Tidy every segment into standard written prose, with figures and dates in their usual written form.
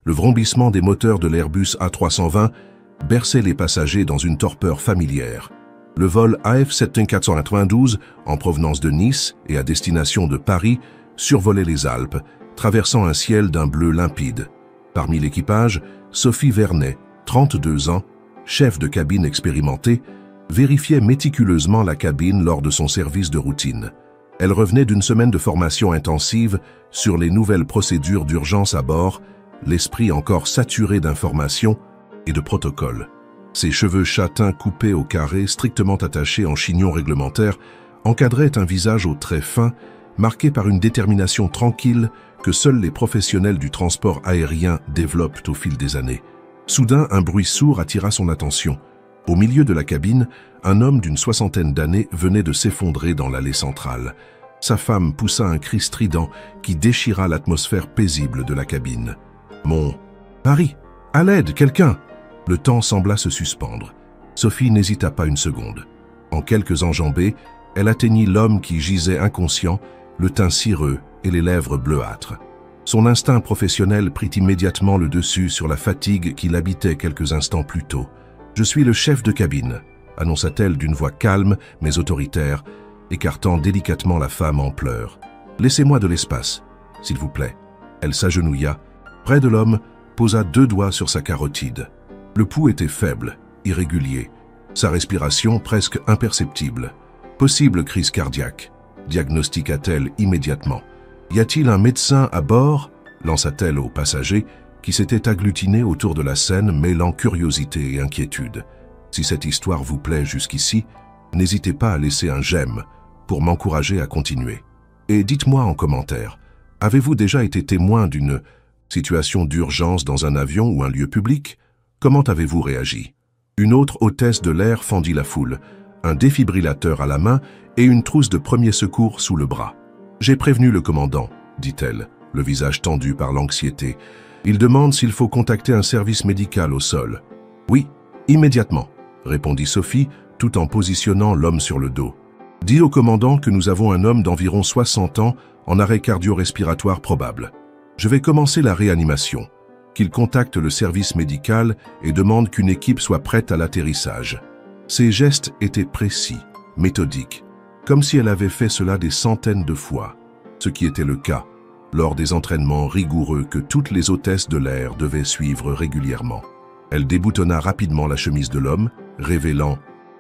Le vrombissement des moteurs de l'Airbus A320 berçait les passagers dans une torpeur familière. Le vol AF7492, en provenance de Nice et à destination de Paris, survolait les Alpes, traversant un ciel d'un bleu limpide. Parmi l'équipage, Sophie Vernet, 32 ans, chef de cabine expérimentée, vérifiait méticuleusement la cabine lors de son service de routine. Elle revenait d'une semaine de formation intensive sur les nouvelles procédures d'urgence à bord, l'esprit encore saturé d'informations et de protocoles. Ses cheveux châtains coupés au carré, strictement attachés en chignon réglementaire, encadraient un visage aux traits fins, marqué par une détermination tranquille que seuls les professionnels du transport aérien développent au fil des années. Soudain, un bruit sourd attira son attention. Au milieu de la cabine, un homme d'une soixantaine d'années venait de s'effondrer dans l'allée centrale. Sa femme poussa un cri strident qui déchira l'atmosphère paisible de la cabine. « Mon Paris, à l'aide, quelqu'un !» Le temps sembla se suspendre. Sophie n'hésita pas une seconde. En quelques enjambées, elle atteignit l'homme qui gisait inconscient, le teint cireux et les lèvres bleuâtres. Son instinct professionnel prit immédiatement le dessus sur la fatigue qui l'habitait quelques instants plus tôt. « Je suis le chef de cabine », annonça-t-elle d'une voix calme mais autoritaire, écartant délicatement la femme en pleurs. « Laissez-moi de l'espace, s'il vous plaît. » Elle s'agenouilla. Près de l'homme, posa 2 doigts sur sa carotide. Le pouls était faible, irrégulier, sa respiration presque imperceptible. Possible crise cardiaque, diagnostiqua-t-elle immédiatement. Y a-t-il un médecin à bord? Lança-t-elle aux passagers qui s'étaient agglutinés autour de la scène, mêlant curiosité et inquiétude. Si cette histoire vous plaît jusqu'ici, n'hésitez pas à laisser un j'aime pour m'encourager à continuer. Et dites-moi en commentaire, avez-vous déjà été témoin d'une situation d'urgence dans un avion ou un lieu public? Comment avez-vous réagi? Une autre hôtesse de l'air fendit la foule, un défibrillateur à la main et une trousse de premier secours sous le bras. « J'ai prévenu le commandant », dit-elle, le visage tendu par l'anxiété. « Il demande s'il faut contacter un service médical au sol. »« Oui, immédiatement », répondit Sophie, tout en positionnant l'homme sur le dos. « Dis au commandant que nous avons un homme d'environ 60 ans en arrêt cardio-respiratoire probable. Je vais commencer la réanimation. Qu'il contacte le service médical et demande qu'une équipe soit prête à l'atterrissage. » Ses gestes étaient précis, méthodiques, comme si elle avait fait cela des centaines de fois, ce qui était le cas lors des entraînements rigoureux que toutes les hôtesses de l'air devaient suivre régulièrement. Elle déboutonna rapidement la chemise de l'homme, révélant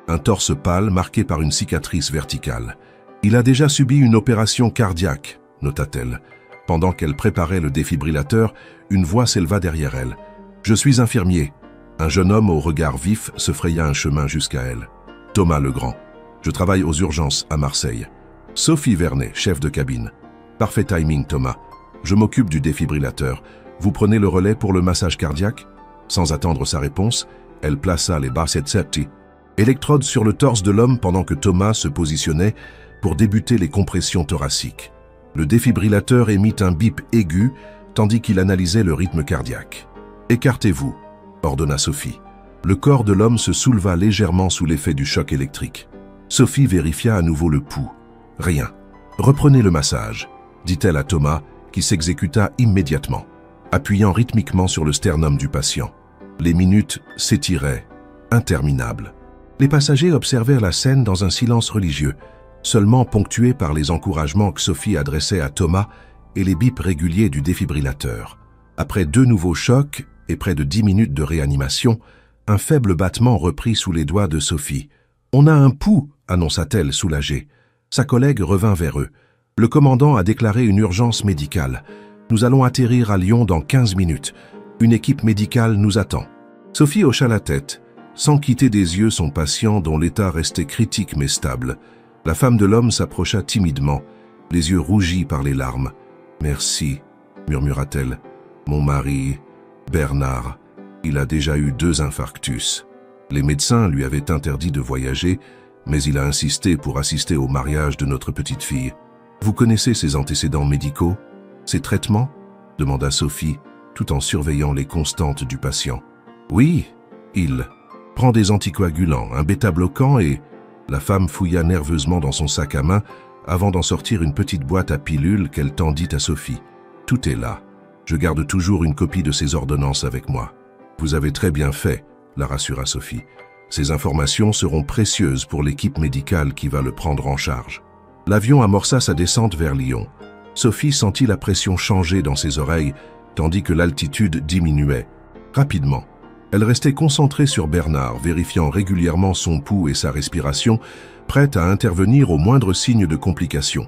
un torse pâle marqué par une cicatrice verticale. « Il a déjà subi une opération cardiaque », nota-t-elle. Pendant qu'elle préparait le défibrillateur, une voix s'éleva derrière elle. « Je suis infirmier. » Un jeune homme au regard vif se fraya un chemin jusqu'à elle. « Thomas Legrand. Je travaille aux urgences à Marseille. » Sophie Vernet, chef de cabine. « Parfait timing, Thomas. Je m'occupe du défibrillateur. Vous prenez le relais pour le massage cardiaque ?» Sans attendre sa réponse, elle plaça les Basset Safety électrodes sur le torse de l'homme pendant que Thomas se positionnait pour débuter les compressions thoraciques. Le défibrillateur émit un bip aigu tandis qu'il analysait le rythme cardiaque. « Écartez-vous », ordonna Sophie. Le corps de l'homme se souleva légèrement sous l'effet du choc électrique. Sophie vérifia à nouveau le pouls. Rien. « Reprenez le massage », dit-elle à Thomas, qui s'exécuta immédiatement, appuyant rythmiquement sur le sternum du patient. Les minutes s'étiraient, interminables. Les passagers observèrent la scène dans un silence religieux, seulement ponctué par les encouragements que Sophie adressait à Thomas et les bips réguliers du défibrillateur. Après 2 nouveaux chocs et près de 10 minutes de réanimation, un faible battement reprit sous les doigts de Sophie. « On a un pouls !» annonça-t-elle soulagée. Sa collègue revint vers eux. « Le commandant a déclaré une urgence médicale. Nous allons atterrir à Lyon dans 15 minutes. Une équipe médicale nous attend. » Sophie hocha la tête, sans quitter des yeux son patient dont l'état restait critique mais stable. La femme de l'homme s'approcha timidement, les yeux rougis par les larmes. « Merci », murmura-t-elle. « Mon mari, Bernard, il a déjà eu 2 infarctus. Les médecins lui avaient interdit de voyager, mais il a insisté pour assister au mariage de notre petite fille. Vous connaissez ses antécédents médicaux? Ses traitements ?» demanda Sophie, tout en surveillant les constantes du patient. « Oui, il prend des anticoagulants, un bêta-bloquant et... » La femme fouilla nerveusement dans son sac à main avant d'en sortir une petite boîte à pilules qu'elle tendit à Sophie. « Tout est là. Je garde toujours une copie de ces ordonnances avec moi. Vous avez très bien fait, la rassura Sophie. Ces informations seront précieuses pour l'équipe médicale qui va le prendre en charge. L'avion amorça sa descente vers Lyon. Sophie sentit la pression changer dans ses oreilles, tandis que l'altitude diminuait. Rapidement, elle restait concentrée sur Bernard, vérifiant régulièrement son pouls et sa respiration, prête à intervenir au moindre signe de complication.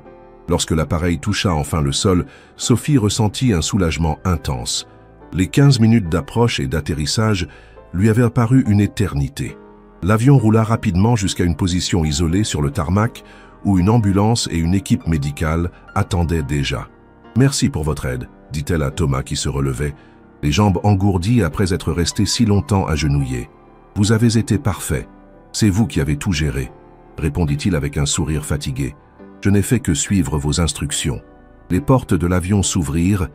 Lorsque l'appareil toucha enfin le sol, Sophie ressentit un soulagement intense. Les 15 minutes d'approche et d'atterrissage lui avaient paru une éternité. L'avion roula rapidement jusqu'à une position isolée sur le tarmac où une ambulance et une équipe médicale attendaient déjà. « Merci pour votre aide », dit-elle à Thomas qui se relevait, les jambes engourdies après être resté si longtemps agenouillé. « Vous avez été parfait. C'est vous qui avez tout géré », répondit-il avec un sourire fatigué. « Je n'ai fait que suivre vos instructions. » Les portes de l'avion s'ouvrirent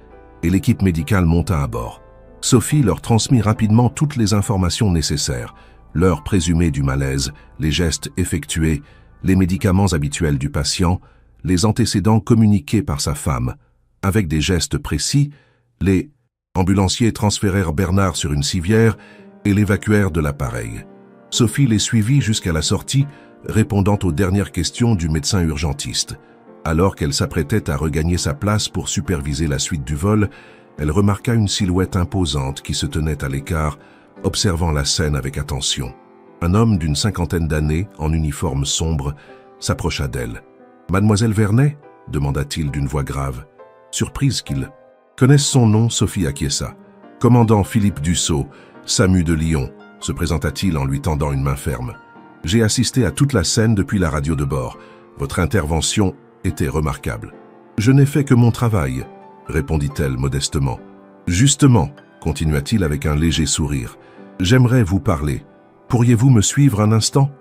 et l'équipe médicale monta à bord. Sophie leur transmit rapidement toutes les informations nécessaires, l'heure présumée du malaise, les gestes effectués, les médicaments habituels du patient, les antécédents communiqués par sa femme. Avec des gestes précis, les ambulanciers transférèrent Bernard sur une civière et l'évacuèrent de l'appareil. Sophie les suivit jusqu'à la sortie, répondant aux dernières questions du médecin urgentiste. Alors qu'elle s'apprêtait à regagner sa place pour superviser la suite du vol, elle remarqua une silhouette imposante qui se tenait à l'écart, observant la scène avec attention. Un homme d'une 50aine d'années, en uniforme sombre, s'approcha d'elle. « Mademoiselle Vernet ?» demanda-t-il d'une voix grave. Surprise qu'il connaisse son nom, Sophie acquiesça. « Commandant Philippe Dussault, SAMU de Lyon », se présenta-t-il en lui tendant une main ferme. « J'ai assisté à toute la scène depuis la radio de bord. Votre intervention était remarquable. »« Je n'ai fait que mon travail », répondit-elle modestement. « Justement, » continua-t-il avec un léger sourire, « j'aimerais vous parler. Pourriez-vous me suivre un instant ?»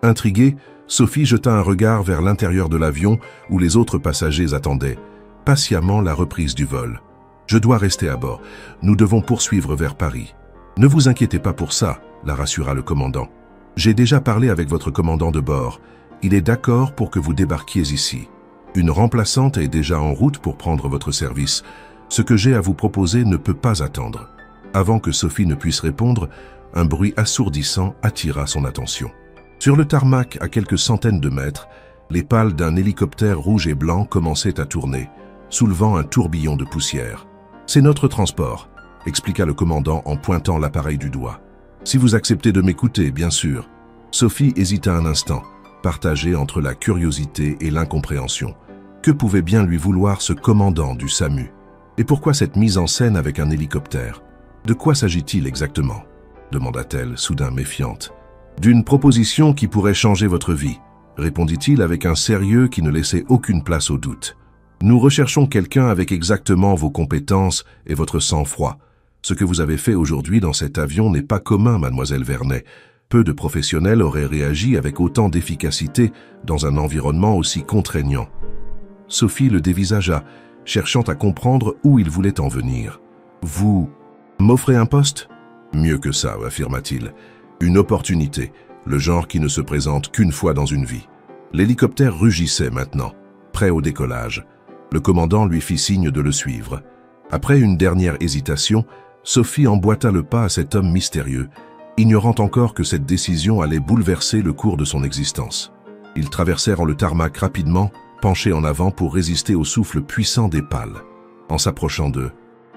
Intriguée, Sophie jeta un regard vers l'intérieur de l'avion où les autres passagers attendaient patiemment la reprise du vol. « Je dois rester à bord. Nous devons poursuivre vers Paris. »« Ne vous inquiétez pas pour ça, » la rassura le commandant. « J'ai déjà parlé avec votre commandant de bord. Il est d'accord pour que vous débarquiez ici. Une remplaçante est déjà en route pour prendre votre service. Ce que j'ai à vous proposer ne peut pas attendre. » Avant que Sophie ne puisse répondre, un bruit assourdissant attira son attention. Sur le tarmac, à quelques centaines de mètres, les pales d'un hélicoptère rouge et blanc commençaient à tourner, soulevant un tourbillon de poussière. « C'est notre transport », expliqua le commandant en pointant l'appareil du doigt. « Si vous acceptez de m'écouter, bien sûr. » Sophie hésita un instant, partagée entre la curiosité et l'incompréhension. Que pouvait bien lui vouloir ce commandant du SAMU? Et pourquoi cette mise en scène avec un hélicoptère? De quoi s'agit-il exactement? Demanda-t-elle, soudain méfiante. D'une proposition qui pourrait changer votre vie, répondit-il avec un sérieux qui ne laissait aucune place au doute. Nous recherchons quelqu'un avec exactement vos compétences et votre sang-froid. Ce que vous avez fait aujourd'hui dans cet avion n'est pas commun, mademoiselle Vernet. Peu de professionnels auraient réagi avec autant d'efficacité dans un environnement aussi contraignant. Sophie le dévisagea, cherchant à comprendre où il voulait en venir. « Vous m'offrez un poste ?»« Mieux que ça, affirma-t-il. Une opportunité, le genre qui ne se présente qu'une fois dans une vie. » L'hélicoptère rugissait maintenant, prêt au décollage. Le commandant lui fit signe de le suivre. Après une dernière hésitation, Sophie emboîta le pas à cet homme mystérieux, ignorant encore que cette décision allait bouleverser le cours de son existence. Ils traversèrent le tarmac rapidement, penchés en avant pour résister au souffle puissant des pales. En s'approchant d'eux,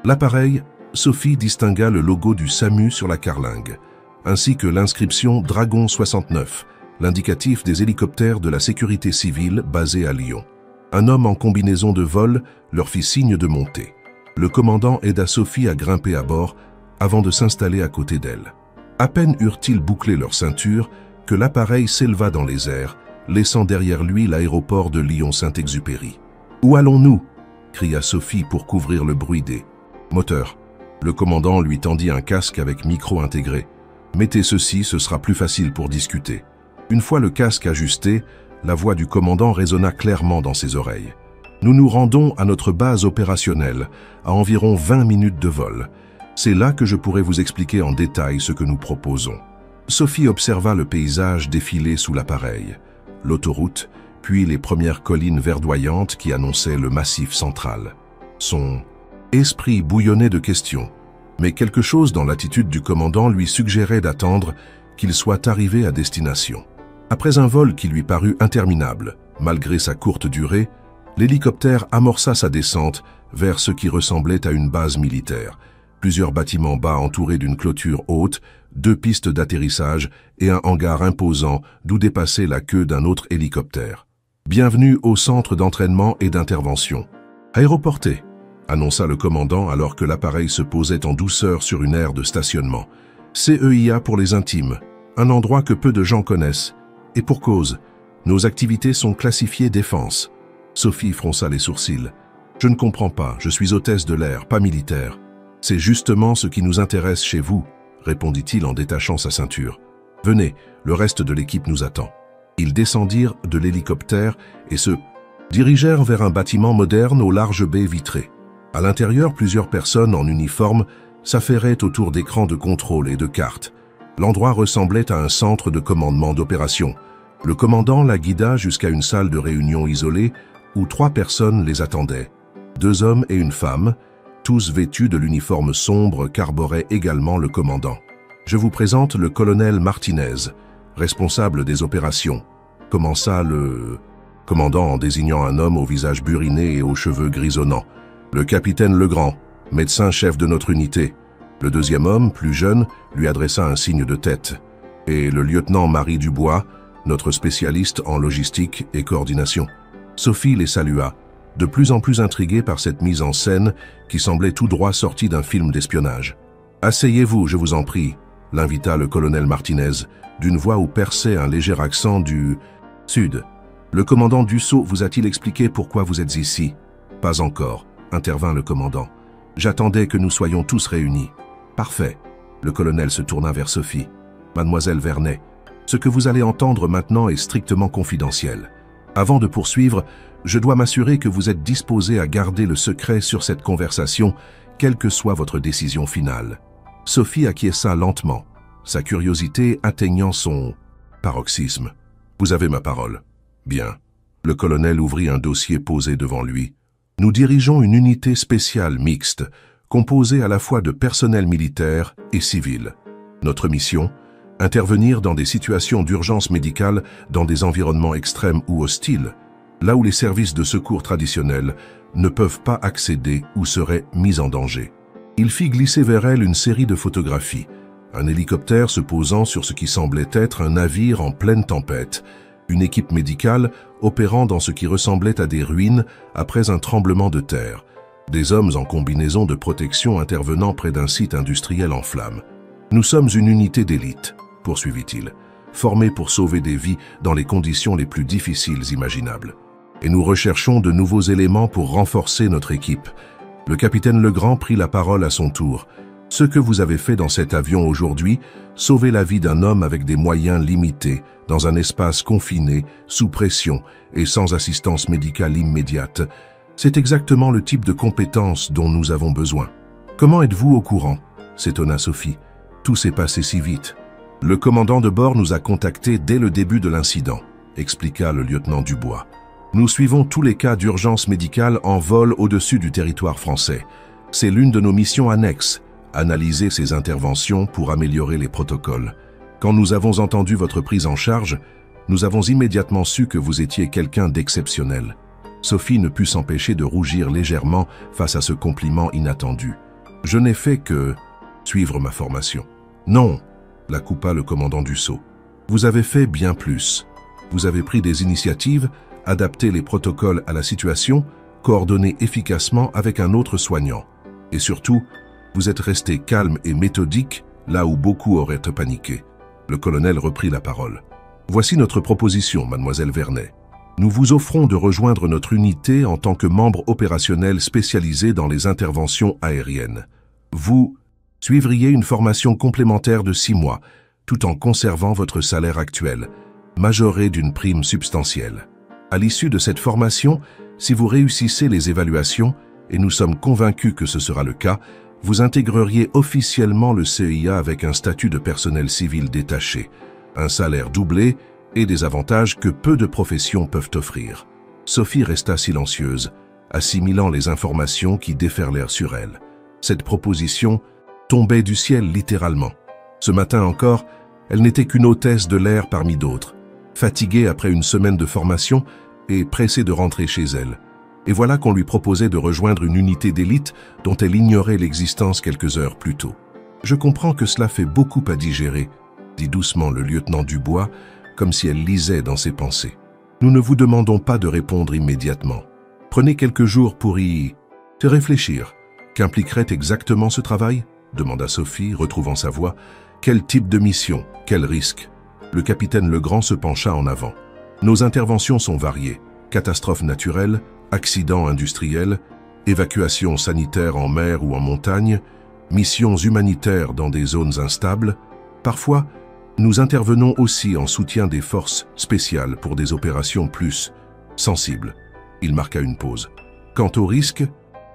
l'appareil, Sophie distingua le logo du SAMU sur la carlingue, ainsi que l'inscription Dragon 69, l'indicatif des hélicoptères de la sécurité civile basés à Lyon. Un homme en combinaison de vol leur fit signe de monter. Le commandant aida Sophie à grimper à bord avant de s'installer à côté d'elle. À peine eurent-ils bouclé leur ceinture que l'appareil s'éleva dans les airs, laissant derrière lui l'aéroport de Lyon-Saint-Exupéry. « Où allons-nous » cria Sophie pour couvrir le bruit des moteurs. Le commandant lui tendit un casque avec micro intégré. « Mettez ceci, ce sera plus facile pour discuter. » Une fois le casque ajusté, la voix du commandant résonna clairement dans ses oreilles. « Nous nous rendons à notre base opérationnelle, à environ 20 minutes de vol. C'est là que je pourrai vous expliquer en détail ce que nous proposons. » Sophie observa le paysage défiler sous l'appareil, l'autoroute, puis les premières collines verdoyantes qui annonçaient le massif central. Son Esprit bouillonnait de questions, mais quelque chose dans l'attitude du commandant lui suggérait d'attendre qu'il soit arrivé à destination. Après un vol qui lui parut interminable, malgré sa courte durée, l'hélicoptère amorça sa descente vers ce qui ressemblait à une base militaire. Plusieurs bâtiments bas entourés d'une clôture haute, 2 pistes d'atterrissage et un hangar imposant d'où dépassait la queue d'un autre hélicoptère. Bienvenue au centre d'entraînement et d'intervention. Aéroporté, annonça le commandant alors que l'appareil se posait en douceur sur une aire de stationnement. CEIA pour les intimes, un endroit que peu de gens connaissent. Et pour cause, nos activités sont classifiées défense. Sophie fronça les sourcils. Je ne comprends pas, je suis hôtesse de l'air, pas militaire. C'est justement ce qui nous intéresse chez vous, répondit-il en détachant sa ceinture. Venez, le reste de l'équipe nous attend. Ils descendirent de l'hélicoptère et se dirigèrent vers un bâtiment moderne aux larges baies vitrées. À l'intérieur, plusieurs personnes en uniforme s'affairaient autour d'écrans de contrôle et de cartes. L'endroit ressemblait à un centre de commandement d'opération. Le commandant la guida jusqu'à une salle de réunion isolée où 3 personnes les attendaient. 2 hommes et une femme, tous vêtus de l'uniforme sombre qu'arborait également le commandant. Je vous présente le colonel Martinez, responsable des opérations, commença le commandant en désignant un homme au visage buriné et aux cheveux grisonnants. Le capitaine Legrand, médecin-chef de notre unité. Le deuxième homme, plus jeune, lui adressa un signe de tête. Et le lieutenant Marie Dubois, notre spécialiste en logistique et coordination. Sophie les salua, de plus en plus intriguée par cette mise en scène qui semblait tout droit sortie d'un film d'espionnage. « Asseyez-vous, je vous en prie », l'invita le colonel Martinez, d'une voix où perçait un léger accent du Sud. « Le commandant Dussault vous a-t-il expliqué pourquoi vous êtes ici ?»« Pas encore », intervint le commandant. « J'attendais que nous soyons tous réunis. »« Parfait. » Le colonel se tourna vers Sophie. « Mademoiselle Vernet, ce que vous allez entendre maintenant est strictement confidentiel. Avant de poursuivre, je dois m'assurer que vous êtes disposé à garder le secret sur cette conversation, quelle que soit votre décision finale. » Sophie acquiesça lentement, sa curiosité atteignant son paroxysme. « Vous avez ma parole. » « Bien. » Le colonel ouvrit un dossier posé devant lui. « Nous dirigeons une unité spéciale mixte, composée à la fois de personnel militaire et civil. Notre mission, intervenir dans des situations d'urgence médicale dans des environnements extrêmes ou hostiles, là où les services de secours traditionnels ne peuvent pas accéder ou seraient mis en danger. » Il fit glisser vers elle une série de photographies. Un hélicoptère se posant sur ce qui semblait être un navire en pleine tempête, une équipe médicale opérant dans ce qui ressemblait à des ruines après un tremblement de terre, des hommes en combinaison de protection intervenant près d'un site industriel en flammes. « Nous sommes une unité d'élite, » poursuivit-il, « formée pour sauver des vies dans les conditions les plus difficiles imaginables. Et nous recherchons de nouveaux éléments pour renforcer notre équipe. » Le capitaine Legrand prit la parole à son tour. « Ce que vous avez fait dans cet avion aujourd'hui, sauver la vie d'un homme avec des moyens limités, dans un espace confiné, sous pression et sans assistance médicale immédiate, c'est exactement le type de compétences dont nous avons besoin. »« Comment êtes-vous au courant ?» s'étonna Sophie. « Tout s'est passé si vite. »« Le commandant de bord nous a contactés dès le début de l'incident, » expliqua le lieutenant Dubois. « Nous suivons tous les cas d'urgence médicale en vol au-dessus du territoire français. C'est l'une de nos missions annexes, analyser ces interventions pour améliorer les protocoles. Quand nous avons entendu votre prise en charge, nous avons immédiatement su que vous étiez quelqu'un d'exceptionnel. » Sophie ne put s'empêcher de rougir légèrement face à ce compliment inattendu. « Je n'ai fait que suivre ma formation. »« Non !» la coupa le commandant Dussault. « Vous avez fait bien plus. Vous avez pris des initiatives, adapté les protocoles à la situation, coordonné efficacement avec un autre soignant. Et surtout, vous êtes resté calme et méthodique là où beaucoup auraient paniqué. » Le colonel reprit la parole. « Voici notre proposition, mademoiselle Vernet. Nous vous offrons de rejoindre notre unité en tant que membre opérationnel spécialisé dans les interventions aériennes. Vous suivriez une formation complémentaire de 6 mois, tout en conservant votre salaire actuel, majoré d'une prime substantielle. À l'issue de cette formation, si vous réussissez les évaluations, et nous sommes convaincus que ce sera le cas, vous intégreriez officiellement le CIA avec un statut de personnel civil détaché, un salaire doublé et des avantages que peu de professions peuvent offrir. » Sophie resta silencieuse, assimilant les informations qui déferlèrent sur elle. Cette proposition tombait du ciel littéralement. Ce matin encore, elle n'était qu'une hôtesse de l'air parmi d'autres, fatiguée après une semaine de formation et pressée de rentrer chez elle. Et voilà qu'on lui proposait de rejoindre une unité d'élite dont elle ignorait l'existence quelques heures plus tôt. « Je comprends que cela fait beaucoup à digérer », dit doucement le lieutenant Dubois, comme si elle lisait dans ses pensées. « Nous ne vous demandons pas de répondre immédiatement. Prenez quelques jours pour y réfléchir. Qu'impliquerait exactement ce travail ?» demanda Sophie, retrouvant sa voix. « Quel type de mission? Quel risque ?» Le capitaine Legrand se pencha en avant. « Nos interventions sont variées. Catastrophes naturelles, accidents industriels, évacuations sanitaires en mer ou en montagne, missions humanitaires dans des zones instables. Parfois, nous intervenons aussi en soutien des forces spéciales pour des opérations plus sensibles. » Il marqua une pause. « Quant aux risques,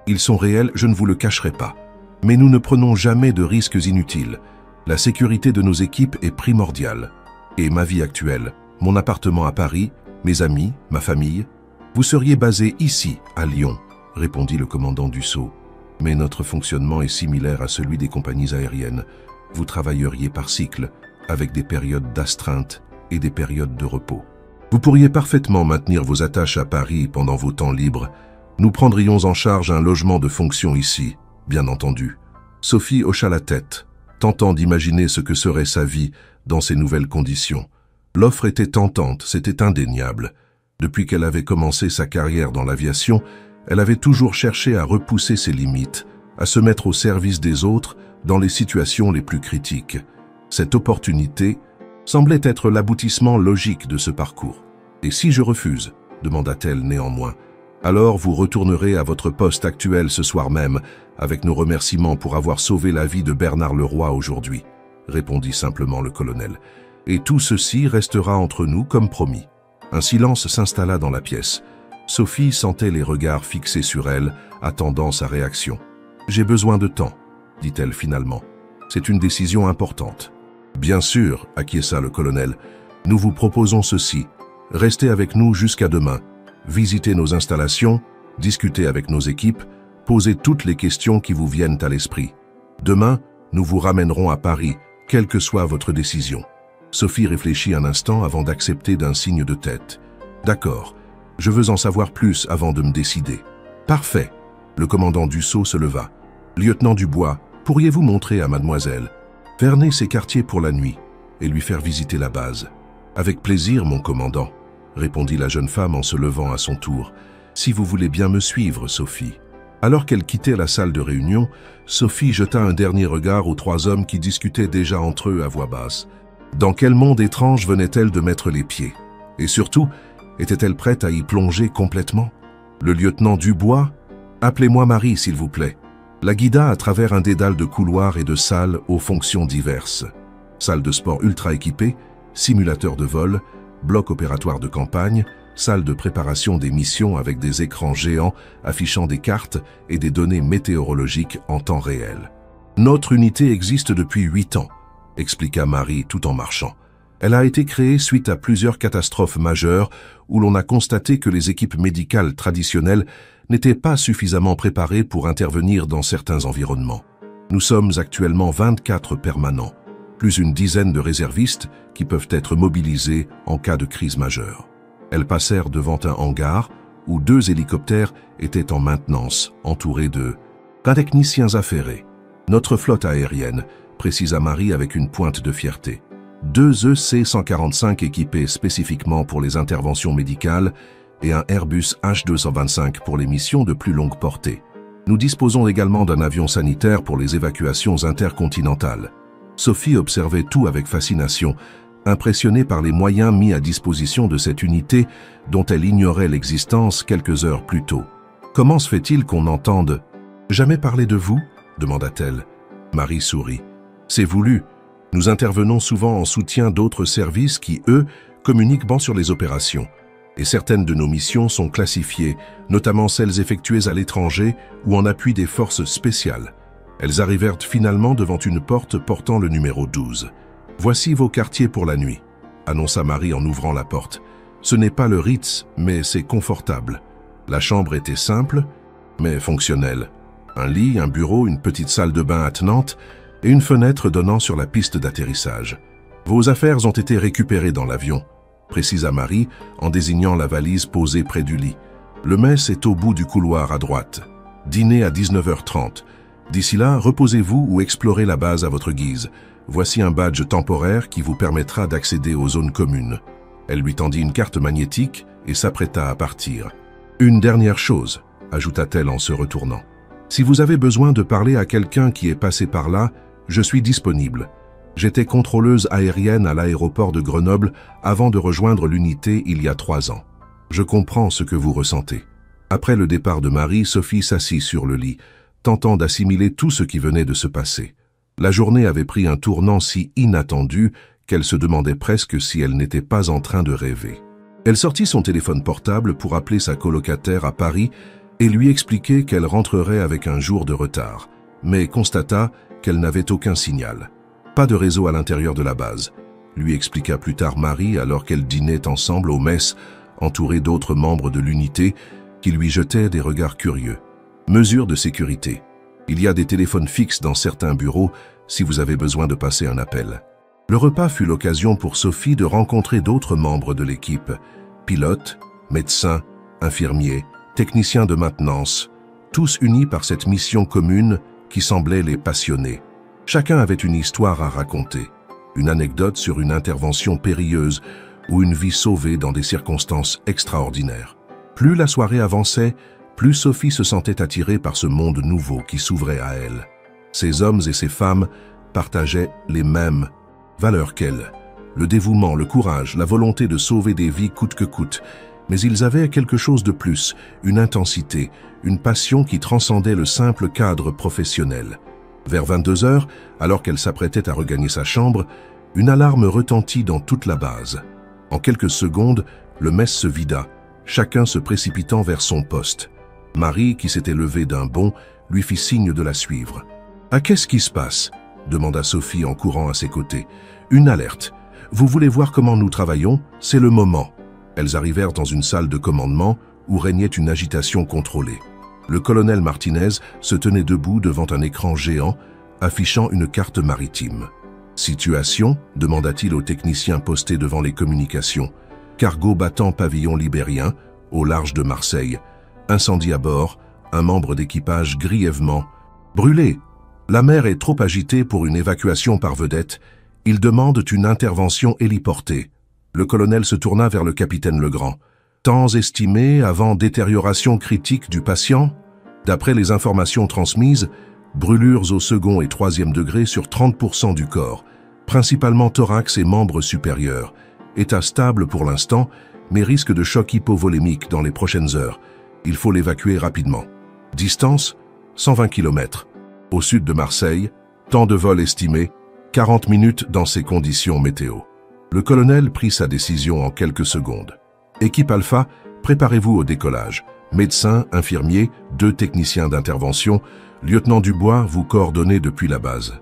ils sont réels, je ne vous le cacherai pas. Mais nous ne prenons jamais de risques inutiles. La sécurité de nos équipes est primordiale. Et ma vie actuelle, mon appartement à Paris, mes amis, ma famille, vous seriez basé ici, à Lyon, répondit le commandant Dussault. Mais notre fonctionnement est similaire à celui des compagnies aériennes. Vous travailleriez par cycle, avec des périodes d'astreinte et des périodes de repos. Vous pourriez parfaitement maintenir vos attaches à Paris pendant vos temps libres. Nous prendrions en charge un logement de fonction ici, bien entendu. » Sophie hocha la tête, tentant d'imaginer ce que serait sa vie dans ces nouvelles conditions. L'offre était tentante, c'était indéniable. Depuis qu'elle avait commencé sa carrière dans l'aviation, elle avait toujours cherché à repousser ses limites, à se mettre au service des autres dans les situations les plus critiques. Cette opportunité semblait être l'aboutissement logique de ce parcours. « Et si je refuse ?» demanda-t-elle néanmoins. « Alors vous retournerez à votre poste actuel ce soir même, avec nos remerciements pour avoir sauvé la vie de Bernard Leroy aujourd'hui, » répondit simplement le colonel. « Et tout ceci restera entre nous comme promis. » Un silence s'installa dans la pièce. Sophie sentait les regards fixés sur elle, attendant sa réaction. « J'ai besoin de temps, » dit-elle finalement. « C'est une décision importante. »« Bien sûr, » acquiesça le colonel. « Nous vous proposons ceci. Restez avec nous jusqu'à demain. Visitez nos installations, discutez avec nos équipes, posez toutes les questions qui vous viennent à l'esprit. Demain, nous vous ramènerons à Paris, quelle que soit votre décision. » Sophie réfléchit un instant avant d'accepter d'un signe de tête. « D'accord, je veux en savoir plus avant de me décider. »« Parfait. » Le commandant Dussault se leva. « Lieutenant Dubois, pourriez-vous montrer à mademoiselle Vernet ses quartiers pour la nuit et lui faire visiter la base. »« Avec plaisir, mon commandant, » répondit la jeune femme en se levant à son tour. « Si vous voulez bien me suivre, Sophie. » Alors qu'elle quittait la salle de réunion, Sophie jeta un dernier regard aux trois hommes qui discutaient déjà entre eux à voix basse. Dans quel monde étrange venait-elle de mettre les pieds? Et surtout, était-elle prête à y plonger complètement? Le lieutenant Dubois, « Appelez-moi Marie, s'il vous plaît », la guida à travers un dédale de couloirs et de salles aux fonctions diverses. Salle de sport ultra équipée, simulateur de vol, bloc opératoire de campagne, salle de préparation des missions avec des écrans géants affichant des cartes et des données météorologiques en temps réel. « Notre unité existe depuis 8 ans. » expliqua Marie tout en marchant. Elle a été créée suite à plusieurs catastrophes majeures où l'on a constaté que les équipes médicales traditionnelles n'étaient pas suffisamment préparées pour intervenir dans certains environnements. Nous sommes actuellement 24 permanents, plus une dizaine de réservistes qui peuvent être mobilisés en cas de crise majeure. Elles passèrent devant un hangar où 2 hélicoptères étaient en maintenance, entourés de techniciens affairés. Notre flotte aérienne, précisa Marie avec une pointe de fierté. 2 EC-145 équipés spécifiquement pour les interventions médicales et un Airbus H225 pour les missions de plus longue portée. Nous disposons également d'un avion sanitaire pour les évacuations intercontinentales. Sophie observait tout avec fascination, impressionnée par les moyens mis à disposition de cette unité dont elle ignorait l'existence quelques heures plus tôt. « Comment se fait-il qu'on n'entende jamais parler de vous ?» demanda-t-elle. Marie sourit. « C'est voulu. Nous intervenons souvent en soutien d'autres services qui, eux, communiquent sur les opérations. Et certaines de nos missions sont classifiées, notamment celles effectuées à l'étranger ou en appui des forces spéciales. Elles arrivèrent finalement devant une porte portant le numéro 12. « Voici vos quartiers pour la nuit », » annonça Marie en ouvrant la porte. « Ce n'est pas le Ritz, mais c'est confortable. La chambre était simple, mais fonctionnelle. Un lit, un bureau, une petite salle de bain attenante et une fenêtre donnant sur la piste d'atterrissage. Vos affaires ont été récupérées dans l'avion, précisa Marie en désignant la valise posée près du lit. Le mess est au bout du couloir à droite. Dîner à 19h30. D'ici là, reposez-vous ou explorez la base à votre guise. Voici un badge temporaire qui vous permettra d'accéder aux zones communes. Elle lui tendit une carte magnétique et s'apprêta à partir. Une dernière chose, ajouta-t-elle en se retournant. Si vous avez besoin de parler à quelqu'un qui est passé par là, je suis disponible. J'étais contrôleuse aérienne à l'aéroport de Grenoble avant de rejoindre l'unité il y a 3 ans. Je comprends ce que vous ressentez. Après le départ de Marie, Sophie s'assit sur le lit, tentant d'assimiler tout ce qui venait de se passer. La journée avait pris un tournant si inattendu qu'elle se demandait presque si elle n'était pas en train de rêver. Elle sortit son téléphone portable pour appeler sa colocataire à Paris et lui expliquer qu'elle rentrerait avec un jour de retard, mais constata qu'elle n'avait aucun signal. Pas de réseau à l'intérieur de la base, lui expliqua plus tard Marie alors qu'elle dînait ensemble au mess, entourée d'autres membres de l'unité qui lui jetaient des regards curieux. Mesure de sécurité. Il y a des téléphones fixes dans certains bureaux si vous avez besoin de passer un appel. Le repas fut l'occasion pour Sophie de rencontrer d'autres membres de l'équipe, pilotes, médecins, infirmiers, techniciens de maintenance, tous unis par cette mission commune qui semblait les passionner. Chacun avait une histoire à raconter, une anecdote sur une intervention périlleuse ou une vie sauvée dans des circonstances extraordinaires. Plus la soirée avançait, plus Sophie se sentait attirée par ce monde nouveau qui s'ouvrait à elle. Ces hommes et ces femmes partageaient les mêmes valeurs qu'elle, le dévouement, le courage, la volonté de sauver des vies coûte que coûte, mais ils avaient quelque chose de plus, une intensité, une passion qui transcendait le simple cadre professionnel. Vers 22h, alors qu'elle s'apprêtait à regagner sa chambre, une alarme retentit dans toute la base. En quelques secondes, le mess se vida, chacun se précipitant vers son poste. Marie, qui s'était levée d'un bond, lui fit signe de la suivre. « Ah, qu'est-ce qui se passe ?» demanda Sophie en courant à ses côtés. « Une alerte. Vous voulez voir comment nous travaillons? C'est le moment. » Elles arrivèrent dans une salle de commandement où régnait une agitation contrôlée. Le colonel Martinez se tenait debout devant un écran géant, affichant une carte maritime. « Situation ?» demanda-t-il au technicien posté devant les communications. « Cargo battant pavillon libérien, au large de Marseille. Incendie à bord, un membre d'équipage grièvement. Brûlé. La mer est trop agitée pour une évacuation par vedette. Ils demandent une intervention héliportée. » Le colonel se tourna vers le capitaine Legrand. « Temps estimé avant détérioration critique du patient ?» D'après les informations transmises, brûlures au second et troisième degré sur 30% du corps, principalement thorax et membres supérieurs. État stable pour l'instant, mais risque de choc hypovolémique dans les prochaines heures. Il faut l'évacuer rapidement. Distance, 120 km. Au sud de Marseille, temps de vol estimé, 40 minutes dans ces conditions météo. Le colonel prit sa décision en quelques secondes. Équipe Alpha, préparez-vous au décollage. Médecins, infirmiers, 2 techniciens d'intervention, lieutenant Dubois, vous coordonnez depuis la base.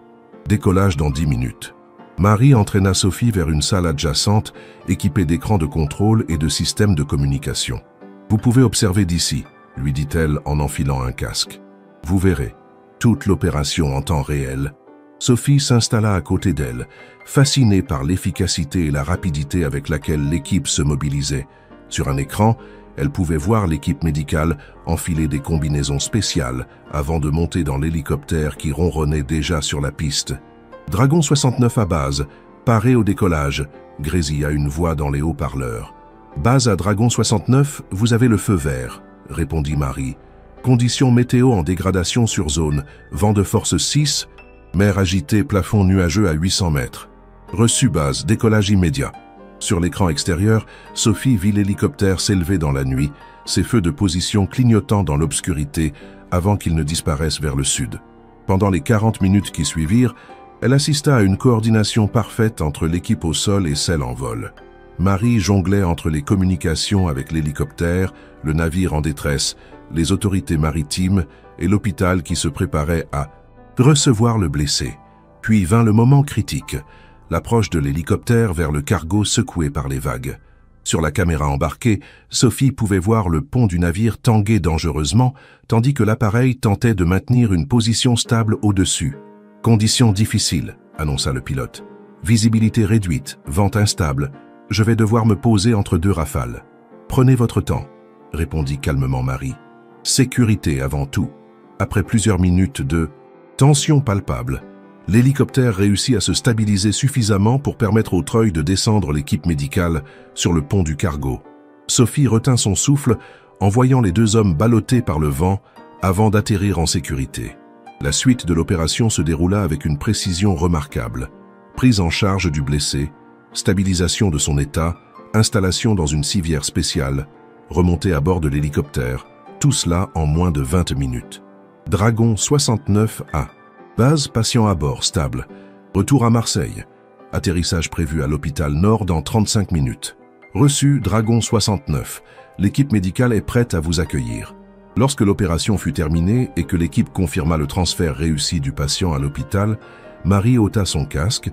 Décollage dans 10 minutes. Marie entraîna Sophie vers une salle adjacente, équipée d'écrans de contrôle et de systèmes de communication. Vous pouvez observer d'ici, lui dit-elle en enfilant un casque. Vous verrez, toute l'opération en temps réel. Sophie s'installa à côté d'elle, fascinée par l'efficacité et la rapidité avec laquelle l'équipe se mobilisait. Sur un écran, elle pouvait voir l'équipe médicale enfiler des combinaisons spéciales avant de monter dans l'hélicoptère qui ronronnait déjà sur la piste. « Dragon 69 à base, paré au décollage », grésilla une voix dans les haut-parleurs. « Base à Dragon 69, vous avez le feu vert », répondit Marie. « Conditions météo en dégradation sur zone, vent de force 6, mer agitée, plafond nuageux à 800 mètres. Reçu base, décollage immédiat. » Sur l'écran extérieur, Sophie vit l'hélicoptère s'élever dans la nuit, ses feux de position clignotant dans l'obscurité avant qu'ils ne disparaissent vers le sud. Pendant les 40 minutes qui suivirent, elle assista à une coordination parfaite entre l'équipe au sol et celle en vol. Marie jonglait entre les communications avec l'hélicoptère, le navire en détresse, les autorités maritimes et l'hôpital qui se préparait à recevoir le blessé. Puis vint le moment critique, l'approche de l'hélicoptère vers le cargo secoué par les vagues. Sur la caméra embarquée, Sophie pouvait voir le pont du navire tanguer dangereusement, tandis que l'appareil tentait de maintenir une position stable au-dessus. « Conditions difficiles », annonça le pilote. « Visibilité réduite, vent instable. Je vais devoir me poser entre deux rafales. »« Prenez votre temps », répondit calmement Marie. « Sécurité avant tout. » Après plusieurs minutes de tension palpable, l'hélicoptère réussit à se stabiliser suffisamment pour permettre au treuil de descendre l'équipe médicale sur le pont du cargo. Sophie retint son souffle en voyant les deux hommes ballottés par le vent avant d'atterrir en sécurité. La suite de l'opération se déroula avec une précision remarquable. Prise en charge du blessé, stabilisation de son état, installation dans une civière spéciale, remontée à bord de l'hélicoptère, tout cela en moins de 20 minutes. Dragon 69A. Base patient à bord, stable. Retour à Marseille. Atterrissage prévu à l'hôpital Nord dans 35 minutes. Reçu Dragon 69. L'équipe médicale est prête à vous accueillir. Lorsque l'opération fut terminée et que l'équipe confirma le transfert réussi du patient à l'hôpital, Marie ôta son casque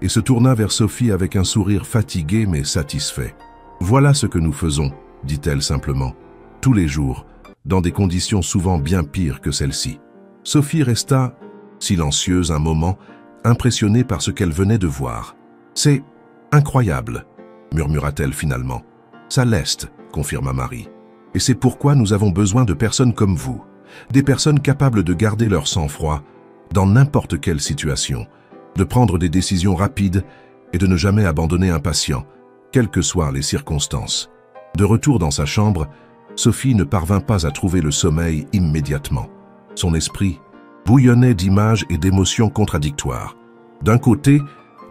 et se tourna vers Sophie avec un sourire fatigué mais satisfait. « Voilà ce que nous faisons », dit-elle simplement, « tous les jours, dans des conditions souvent bien pires que celle-ci. » Sophie resta silencieuse un moment, impressionnée par ce qu'elle venait de voir. « C'est incroyable », murmura-t-elle finalement. « Ça l'est », confirma Marie. « Et c'est pourquoi nous avons besoin de personnes comme vous, des personnes capables de garder leur sang-froid dans n'importe quelle situation, de prendre des décisions rapides et de ne jamais abandonner un patient, quelles que soient les circonstances. » De retour dans sa chambre, Sophie ne parvint pas à trouver le sommeil immédiatement. Son esprit bouillonnait d'images et d'émotions contradictoires. D'un côté,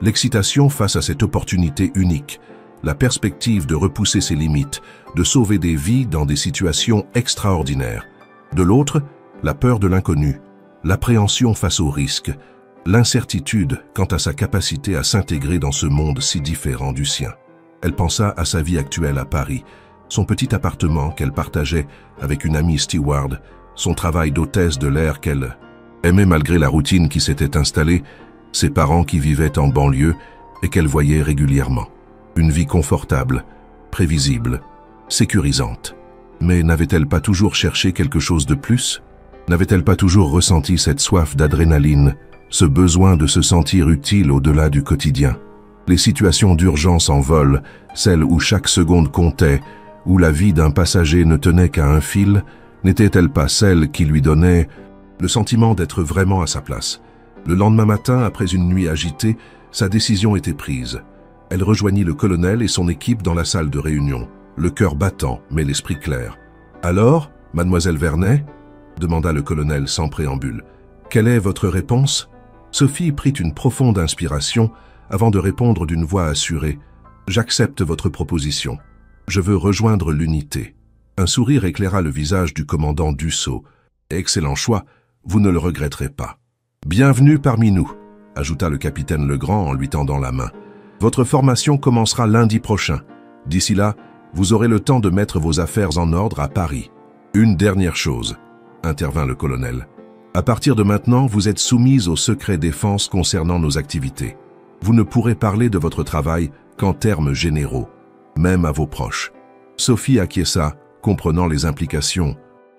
l'excitation face à cette opportunité unique, la perspective de repousser ses limites, de sauver des vies dans des situations extraordinaires. De l'autre, la peur de l'inconnu, l'appréhension face aux risques, l'incertitude quant à sa capacité à s'intégrer dans ce monde si différent du sien. Elle pensa à sa vie actuelle à Paris, son petit appartement qu'elle partageait avec une amie steward, son travail d'hôtesse de l'air qu'elle aimait malgré la routine qui s'était installée, ses parents qui vivaient en banlieue et qu'elle voyait régulièrement. Une vie confortable, prévisible, sécurisante. Mais n'avait-elle pas toujours cherché quelque chose de plus? N'avait-elle pas toujours ressenti cette soif d'adrénaline, ce besoin de se sentir utile au-delà du quotidien? Les situations d'urgence en vol, celles où chaque seconde comptait, où la vie d'un passager ne tenait qu'à un fil, n'était-elle pas celle qui lui donnait le sentiment d'être vraiment à sa place? Le lendemain matin, après une nuit agitée, sa décision était prise. Elle rejoignit le colonel et son équipe dans la salle de réunion, le cœur battant, mais l'esprit clair. « Alors, mademoiselle Vernet ?» demanda le colonel sans préambule. « Quelle est votre réponse ?» Sophie prit une profonde inspiration avant de répondre d'une voix assurée. « J'accepte votre proposition. Je veux rejoindre l'unité. » Un sourire éclaira le visage du commandant Dussault. « Excellent choix, vous ne le regretterez pas. »« Bienvenue parmi nous », ajouta le capitaine Legrand en lui tendant la main. « Votre formation commencera lundi prochain. D'ici là, vous aurez le temps de mettre vos affaires en ordre à Paris. »« Une dernière chose, » intervint le colonel. « À partir de maintenant, vous êtes soumise au secret défense concernant nos activités. Vous ne pourrez parler de votre travail qu'en termes généraux, même à vos proches. » Sophie acquiesça, comprenant les implications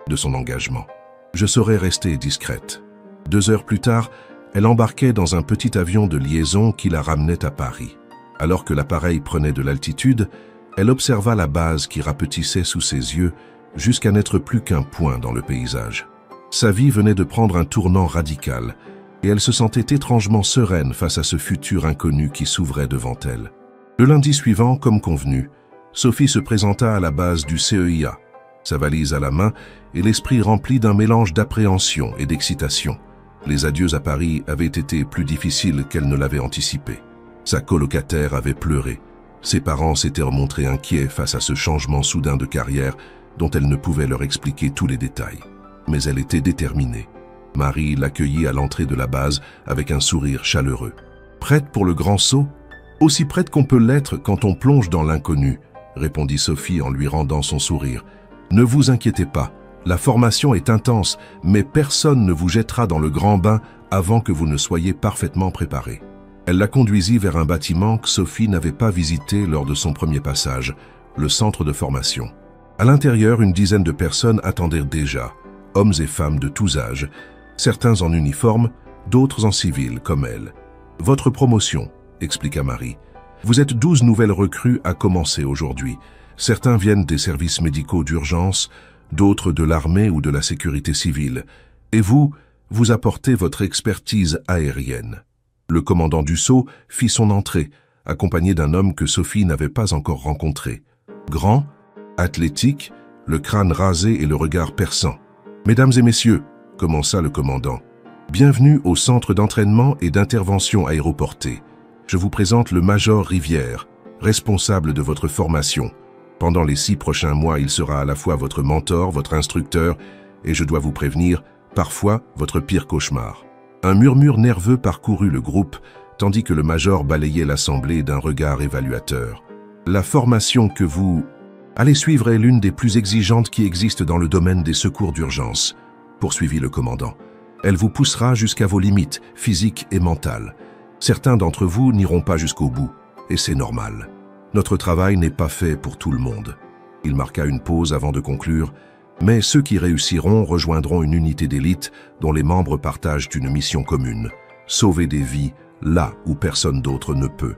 de son engagement. « Je saurai rester discrète. » 2 heures plus tard, elle embarquait dans un petit avion de liaison qui la ramenait à Paris. Alors que l'appareil prenait de l'altitude, elle observa la base qui rapetissait sous ses yeux jusqu'à n'être plus qu'un point dans le paysage. Sa vie venait de prendre un tournant radical et elle se sentait étrangement sereine face à ce futur inconnu qui s'ouvrait devant elle. Le lundi suivant, comme convenu, Sophie se présenta à la base du CEIA, sa valise à la main et l'esprit rempli d'un mélange d'appréhension et d'excitation. Les adieux à Paris avaient été plus difficiles qu'elle ne l'avait anticipé. Sa colocataire avait pleuré. Ses parents s'étaient remontrés inquiets face à ce changement soudain de carrière dont elle ne pouvait leur expliquer tous les détails. Mais elle était déterminée. Marie l'accueillit à l'entrée de la base avec un sourire chaleureux. « Prête pour le grand saut ? Aussi prête qu'on peut l'être quand on plonge dans l'inconnu, » répondit Sophie en lui rendant son sourire. « Ne vous inquiétez pas, la formation est intense, mais personne ne vous jettera dans le grand bain avant que vous ne soyez parfaitement préparé. » Elle la conduisit vers un bâtiment que Sophie n'avait pas visité lors de son premier passage, le centre de formation. À l'intérieur, une dizaine de personnes attendaient déjà, hommes et femmes de tous âges, certains en uniforme, d'autres en civil, comme elle. « Votre promotion », expliqua Marie. « Vous êtes 12 nouvelles recrues à commencer aujourd'hui. Certains viennent des services médicaux d'urgence, d'autres de l'armée ou de la sécurité civile. Et vous apportez votre expertise aérienne. » Le commandant Dussault fit son entrée, accompagné d'un homme que Sophie n'avait pas encore rencontré. Grand, athlétique, le crâne rasé et le regard perçant. « Mesdames et messieurs, » commença le commandant, « bienvenue au centre d'entraînement et d'intervention aéroportée. Je vous présente le Major Rivière, responsable de votre formation. Pendant les 6 prochains mois, il sera à la fois votre mentor, votre instructeur, et je dois vous prévenir, parfois votre pire cauchemar. » Un murmure nerveux parcourut le groupe, tandis que le major balayait l'assemblée d'un regard évaluateur. « La formation que vous allez suivre est l'une des plus exigeantes qui existent dans le domaine des secours d'urgence, » poursuivit le commandant. « Elle vous poussera jusqu'à vos limites physiques et mentales. Certains d'entre vous n'iront pas jusqu'au bout, et c'est normal. Notre travail n'est pas fait pour tout le monde. » Il marqua une pause avant de conclure. Mais ceux qui réussiront rejoindront une unité d'élite dont les membres partagent une mission commune, sauver des vies là où personne d'autre ne peut.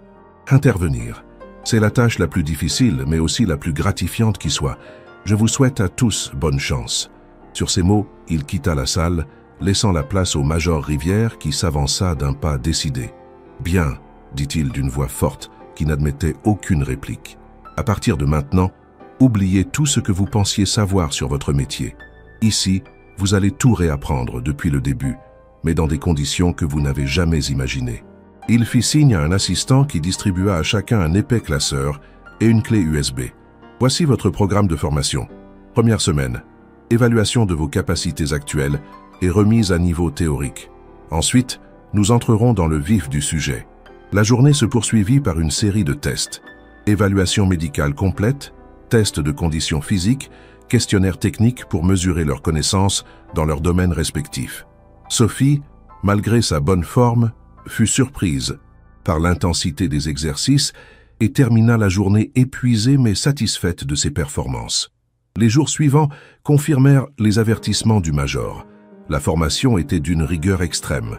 Intervenir, c'est la tâche la plus difficile, mais aussi la plus gratifiante qui soit. Je vous souhaite à tous bonne chance. Sur ces mots, il quitta la salle, laissant la place au Major Rivière qui s'avança d'un pas décidé. « Bien, dit-il d'une voix forte qui n'admettait aucune réplique. À partir de maintenant, oubliez tout ce que vous pensiez savoir sur votre métier. Ici, vous allez tout réapprendre depuis le début, mais dans des conditions que vous n'avez jamais imaginées. » Il fit signe à un assistant qui distribua à chacun un épais classeur et une clé USB. « Voici votre programme de formation. Première semaine, évaluation de vos capacités actuelles et remise à niveau théorique. Ensuite, nous entrerons dans le vif du sujet. La journée se poursuivit par une série de tests. Évaluation médicale complète, tests de conditions physiques, questionnaires techniques pour mesurer leurs connaissances dans leurs domaines respectifs. Sophie, malgré sa bonne forme, fut surprise par l'intensité des exercices et termina la journée épuisée mais satisfaite de ses performances. Les jours suivants confirmèrent les avertissements du major. La formation était d'une rigueur extrême.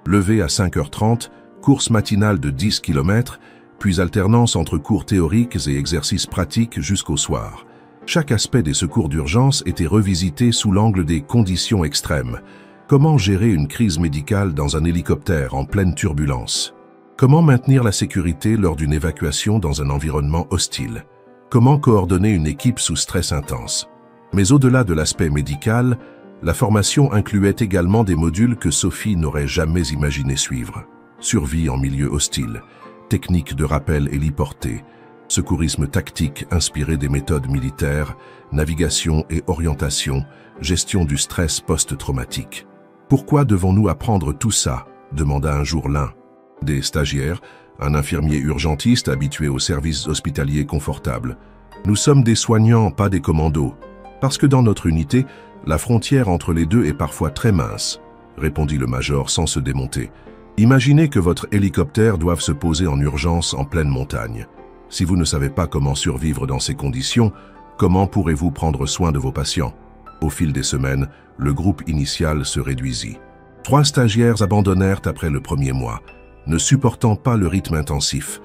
Lever à 5h30, course matinale de 10 km, puis alternance entre cours théoriques et exercices pratiques jusqu'au soir. Chaque aspect des secours d'urgence était revisité sous l'angle des conditions extrêmes. Comment gérer une crise médicale dans un hélicoptère en pleine turbulence? Comment maintenir la sécurité lors d'une évacuation dans un environnement hostile? Comment coordonner une équipe sous stress intense? Mais au-delà de l'aspect médical, la formation incluait également des modules que Sophie n'aurait jamais imaginé suivre. Survie en milieu hostile, technique de rappel héliporté, secourisme tactique inspiré des méthodes militaires, navigation et orientation, gestion du stress post-traumatique. « Pourquoi devons-nous apprendre tout ça ?» demanda un jour l'un. Des stagiaires, un infirmier urgentiste habitué aux services hospitaliers confortables. « Nous sommes des soignants, pas des commandos. Parce que dans notre unité, la frontière entre les deux est parfois très mince, » répondit le major sans se démonter. Imaginez que votre hélicoptère doive se poser en urgence en pleine montagne. Si vous ne savez pas comment survivre dans ces conditions, comment pourrez-vous prendre soin de vos patients? Au fil des semaines, le groupe initial se réduisit. 3 stagiaires abandonnèrent après le premier mois, ne supportant pas le rythme intensif.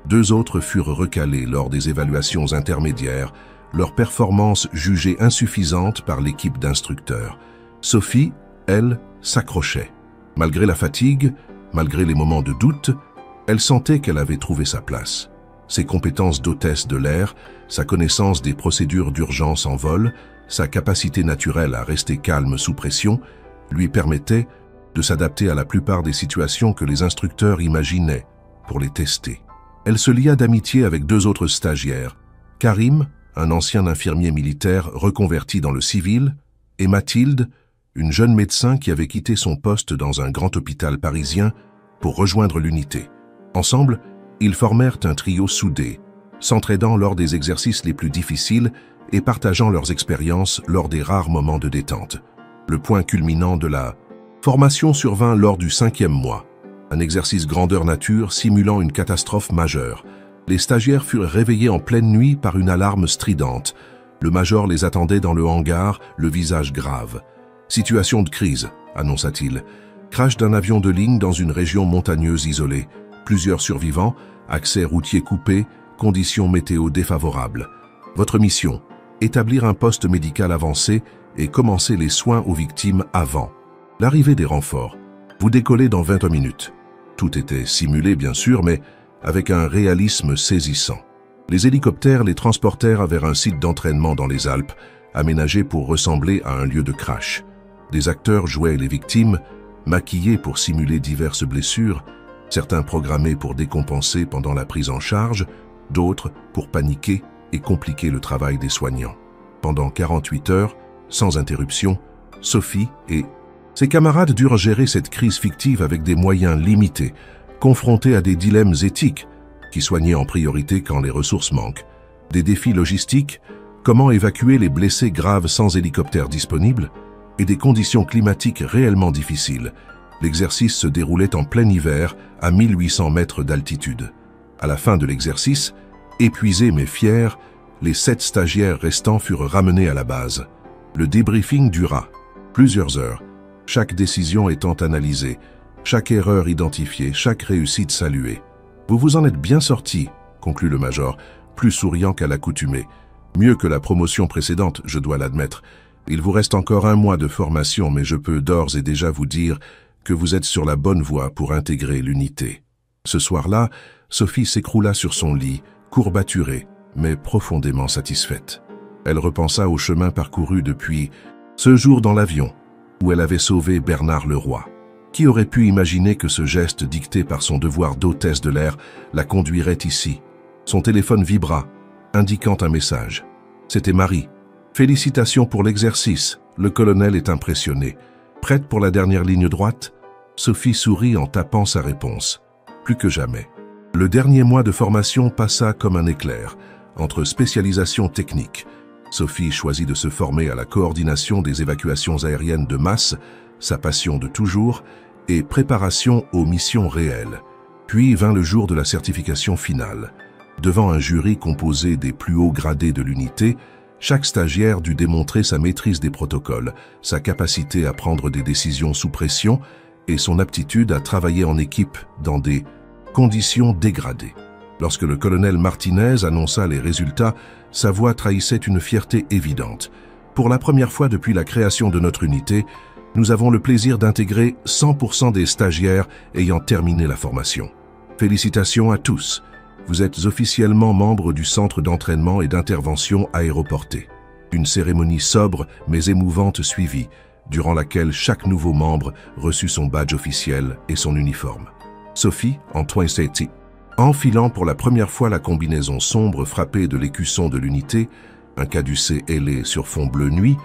2 autres furent recalés lors des évaluations intermédiaires, leur performance jugée insuffisante par l'équipe d'instructeurs. Sophie, elle, s'accrochait. Malgré la fatigue, malgré les moments de doute, elle sentait qu'elle avait trouvé sa place. Ses compétences d'hôtesse de l'air, sa connaissance des procédures d'urgence en vol, sa capacité naturelle à rester calme sous pression, lui permettaient de s'adapter à la plupart des situations que les instructeurs imaginaient pour les tester. Elle se lia d'amitié avec 2 autres stagiaires, Karim, un ancien infirmier militaire reconverti dans le civil, et Mathilde, une jeune médecin qui avait quitté son poste dans un grand hôpital parisien pour rejoindre l'unité. Ensemble, ils formèrent un trio soudé, s'entraidant lors des exercices les plus difficiles et partageant leurs expériences lors des rares moments de détente. Le point culminant de la formation survint lors du 5e mois, un exercice grandeur nature simulant une catastrophe majeure. Les stagiaires furent réveillés en pleine nuit par une alarme stridente. Le major les attendait dans le hangar, le visage grave. « Situation de crise », annonça-t-il. « Crash d'un avion de ligne dans une région montagneuse isolée. Plusieurs survivants, accès routier coupé, conditions météo défavorables. Votre mission, établir un poste médical avancé et commencer les soins aux victimes avant. L'arrivée des renforts. Vous décollez dans 20 minutes. » Tout était simulé, bien sûr, mais avec un réalisme saisissant. Les hélicoptères les transportèrent vers un site d'entraînement dans les Alpes, aménagé pour ressembler à un lieu de crash. Des acteurs jouaient les victimes, maquillés pour simuler diverses blessures, certains programmés pour décompenser pendant la prise en charge, d'autres pour paniquer et compliquer le travail des soignants. Pendant 48 heures, sans interruption, Sophie et ses camarades durent gérer cette crise fictive avec des moyens limités, confrontés à des dilemmes éthiques, qui soigner en priorité quand les ressources manquent, des défis logistiques, comment évacuer les blessés graves sans hélicoptère disponible, et des conditions climatiques réellement difficiles. L'exercice se déroulait en plein hiver, à 1800 mètres d'altitude. À la fin de l'exercice, épuisés mais fiers, les 7 stagiaires restants furent ramenés à la base. Le débriefing dura plusieurs heures, chaque décision étant analysée, chaque erreur identifiée, chaque réussite saluée. « Vous vous en êtes bien sortis », conclut le major, plus souriant qu'à l'accoutumée. « Mieux que la promotion précédente, je dois l'admettre. Il vous reste encore 1 mois de formation, mais je peux d'ores et déjà vous dire que vous êtes sur la bonne voie pour intégrer l'unité. » Ce soir-là, Sophie s'écroula sur son lit, courbaturée, mais profondément satisfaite. Elle repensa au chemin parcouru depuis ce jour dans l'avion, où elle avait sauvé Bernard Leroy. Qui aurait pu imaginer que ce geste dicté par son devoir d'hôtesse de l'air la conduirait ici? Son téléphone vibra, indiquant un message. C'était Marie. « Félicitations pour l'exercice, le colonel est impressionné. Prête pour la dernière ligne droite ?» Sophie sourit en tapant sa réponse. Plus que jamais. Le dernier mois de formation passa comme un éclair, entre spécialisation technique. Sophie choisit de se former à la coordination des évacuations aériennes de masse, sa passion de toujours, et préparation aux missions réelles. Puis vint le jour de la certification finale. Devant un jury composé des plus hauts gradés de l'unité, chaque stagiaire dut démontrer sa maîtrise des protocoles, sa capacité à prendre des décisions sous pression et son aptitude à travailler en équipe dans des conditions dégradées. Lorsque le colonel Martinez annonça les résultats, sa voix trahissait une fierté évidente. Pour la première fois depuis la création de notre unité, nous avons le plaisir d'intégrer 100% des stagiaires ayant terminé la formation. Félicitations à tous. Vous êtes officiellement membre du centre d'entraînement et d'intervention aéroporté. Une cérémonie sobre mais émouvante suivit, durant laquelle chaque nouveau membre reçut son badge officiel et son uniforme. Sophie, en Twin-City, enfilant pour la première fois la combinaison sombre frappée de l'écusson de l'unité, un caducée ailé sur fond bleu nuit,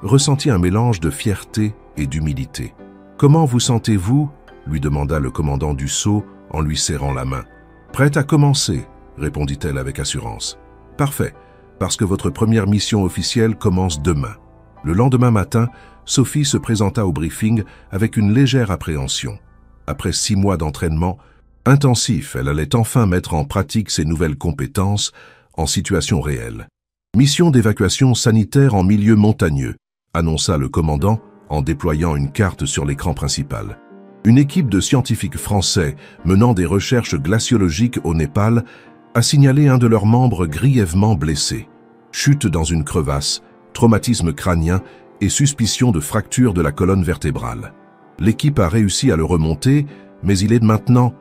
ressentit un mélange de fierté et d'humilité. « Comment vous sentez-vous » lui demanda le commandant du sceau en lui serrant la main. « Prête à commencer » répondit-elle avec assurance. « Parfait, parce que votre première mission officielle commence demain. » Le lendemain matin, Sophie se présenta au briefing avec une légère appréhension. Après 6 mois d'entraînement intensif, elle allait enfin mettre en pratique ses nouvelles compétences en situation réelle. « Mission d'évacuation sanitaire en milieu montagneux », annonça le commandant en déployant une carte sur l'écran principal. Une équipe de scientifiques français menant des recherches glaciologiques au Népal a signalé un de leurs membres grièvement blessé. Chute dans une crevasse, traumatisme crânien et suspicion de fracture de la colonne vertébrale. L'équipe a réussi à le remonter, mais il est maintenant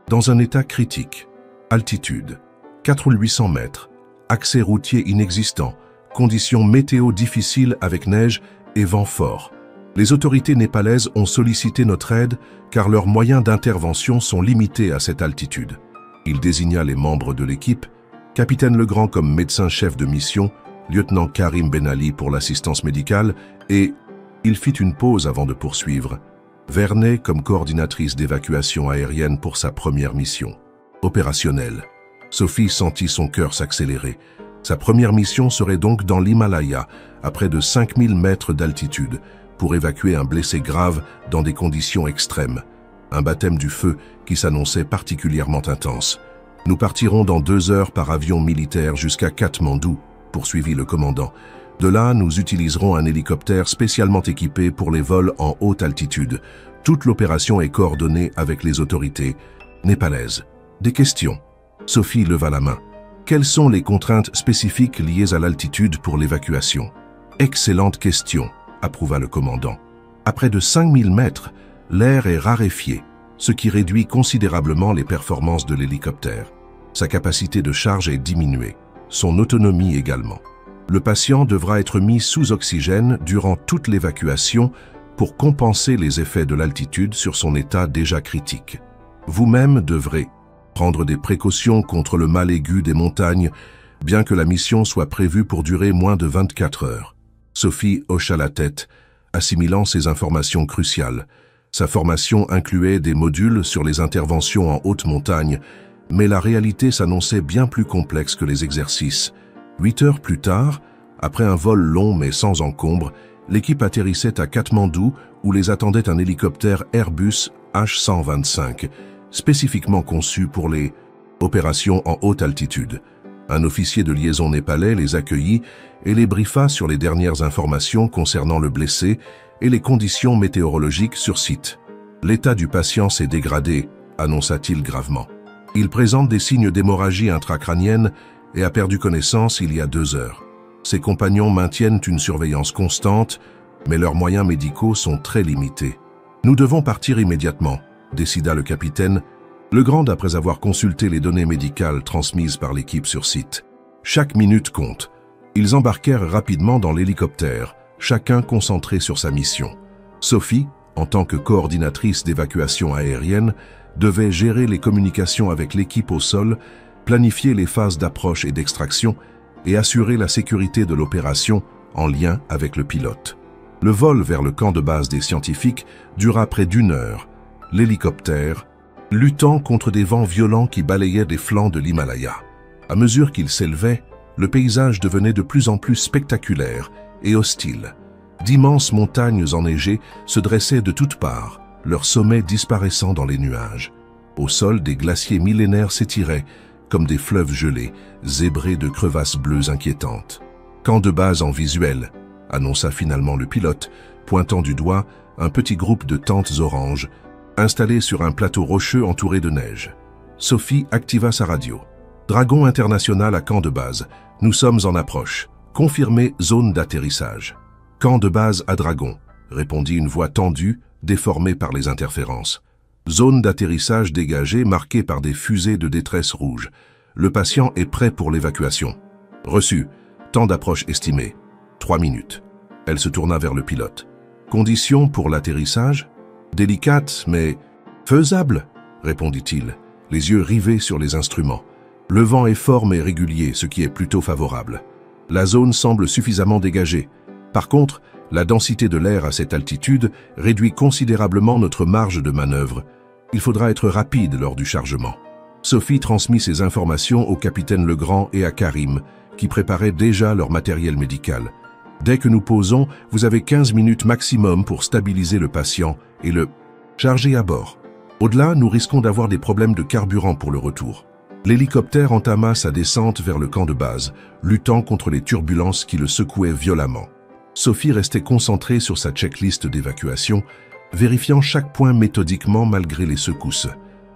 dans un état critique. Altitude, 4800 mètres, accès routier inexistant, conditions météo difficiles avec neige et vent fort. Les autorités népalaises ont sollicité notre aide car leurs moyens d'intervention sont limités à cette altitude. Il désigna les membres de l'équipe, capitaine Legrand comme médecin-chef de mission, lieutenant Karim Ben Ali pour l'assistance médicale et il fit une pause avant de poursuivre. Vernet comme coordinatrice d'évacuation aérienne pour sa première mission. Opérationnelle. Sophie sentit son cœur s'accélérer. Sa première mission serait donc dans l'Himalaya, à près de 5000 mètres d'altitude, pour évacuer un blessé grave dans des conditions extrêmes. Un baptême du feu qui s'annonçait particulièrement intense. Nous partirons dans 2 heures par avion militaire jusqu'à Katmandou, poursuivit le commandant. De là, nous utiliserons un hélicoptère spécialement équipé pour les vols en haute altitude. Toute l'opération est coordonnée avec les autorités népalaises. Des questions. Sophie leva la main. Quelles sont les contraintes spécifiques liées à l'altitude pour l'évacuation? Excellente question, approuva le commandant. À près de 5000 mètres, l'air est raréfié, ce qui réduit considérablement les performances de l'hélicoptère. Sa capacité de charge est diminuée, son autonomie également. Le patient devra être mis sous oxygène durant toute l'évacuation pour compenser les effets de l'altitude sur son état déjà critique. Vous-même devrez prendre des précautions contre le mal aigu des montagnes, bien que la mission soit prévue pour durer moins de 24 heures. Sophie hocha la tête, assimilant ces informations cruciales. Sa formation incluait des modules sur les interventions en haute montagne, mais la réalité s'annonçait bien plus complexe que les exercices. 8 heures plus tard, après un vol long mais sans encombre, l'équipe atterrissait à Katmandou où les attendait un hélicoptère Airbus H125, spécifiquement conçu pour les opérations en haute altitude. Un officier de liaison népalais les accueillit et les briefa sur les dernières informations concernant le blessé et les conditions météorologiques sur site. L'état du patient s'est dégradé, annonça-t-il gravement. Il présente des signes d'hémorragie intracrânienne et a perdu connaissance il y a 2 heures. Ses compagnons maintiennent une surveillance constante, mais leurs moyens médicaux sont très limités. Nous devons partir immédiatement, décida le capitaine, Legrand après avoir consulté les données médicales transmises par l'équipe sur site. Chaque minute compte. Ils embarquèrent rapidement dans l'hélicoptère, chacun concentré sur sa mission. Sophie, en tant que coordinatrice d'évacuation aérienne, devait gérer les communications avec l'équipe au sol, planifier les phases d'approche et d'extraction et assurer la sécurité de l'opération en lien avec le pilote. Le vol vers le camp de base des scientifiques dura près d'1 heure. L'hélicoptère, luttant contre des vents violents qui balayaient des flancs de l'Himalaya. À mesure qu'il s'élevait, le paysage devenait de plus en plus spectaculaire et hostile. D'immenses montagnes enneigées se dressaient de toutes parts, leurs sommets disparaissant dans les nuages. Au sol, des glaciers millénaires s'étiraient, comme des fleuves gelés, zébrés de crevasses bleues inquiétantes. « Camp de base en visuel », annonça finalement le pilote, pointant du doigt un petit groupe de tentes oranges, installé sur un plateau rocheux entouré de neige. Sophie activa sa radio. « Dragon international à camp de base. Nous sommes en approche. Confirmé zone d'atterrissage. »« Camp de base à Dragon », répondit une voix tendue, déformée par les interférences. « Zone d'atterrissage dégagée marquée par des fusées de détresse rouges. Le patient est prêt pour l'évacuation. »« Reçu. Temps d'approche estimé. 3 minutes. » Elle se tourna vers le pilote. « Conditions pour l'atterrissage ? » « Délicate, mais faisable, » répondit-il, les yeux rivés sur les instruments. « Le vent est fort mais régulier, ce qui est plutôt favorable. La zone semble suffisamment dégagée. Par contre, la densité de l'air à cette altitude réduit considérablement notre marge de manœuvre. Il faudra être rapide lors du chargement. » Sophie transmit ces informations au capitaine Legrand et à Karim, qui préparaient déjà leur matériel médical. Dès que nous posons, vous avez 15 minutes maximum pour stabiliser le patient et le charger à bord. Au-delà, nous risquons d'avoir des problèmes de carburant pour le retour. L'hélicoptère entama sa descente vers le camp de base, luttant contre les turbulences qui le secouaient violemment. Sophie restait concentrée sur sa checklist d'évacuation, vérifiant chaque point méthodiquement malgré les secousses.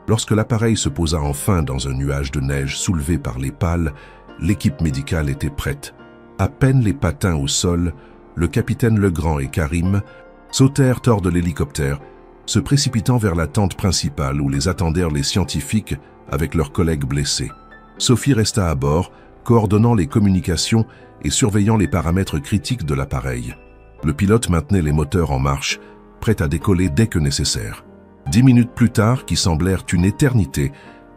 Lorsque l'appareil se posa enfin dans un nuage de neige soulevé par les pales, l'équipe médicale était prête. À peine les patins au sol, le capitaine Legrand et Karim sautèrent hors de l'hélicoptère, se précipitant vers la tente principale où les attendèrent les scientifiques avec leurs collègues blessés. Sophie resta à bord, coordonnant les communications et surveillant les paramètres critiques de l'appareil. Le pilote maintenait les moteurs en marche, prêt à décoller dès que nécessaire. 10 minutes plus tard, qui semblèrent une éternité,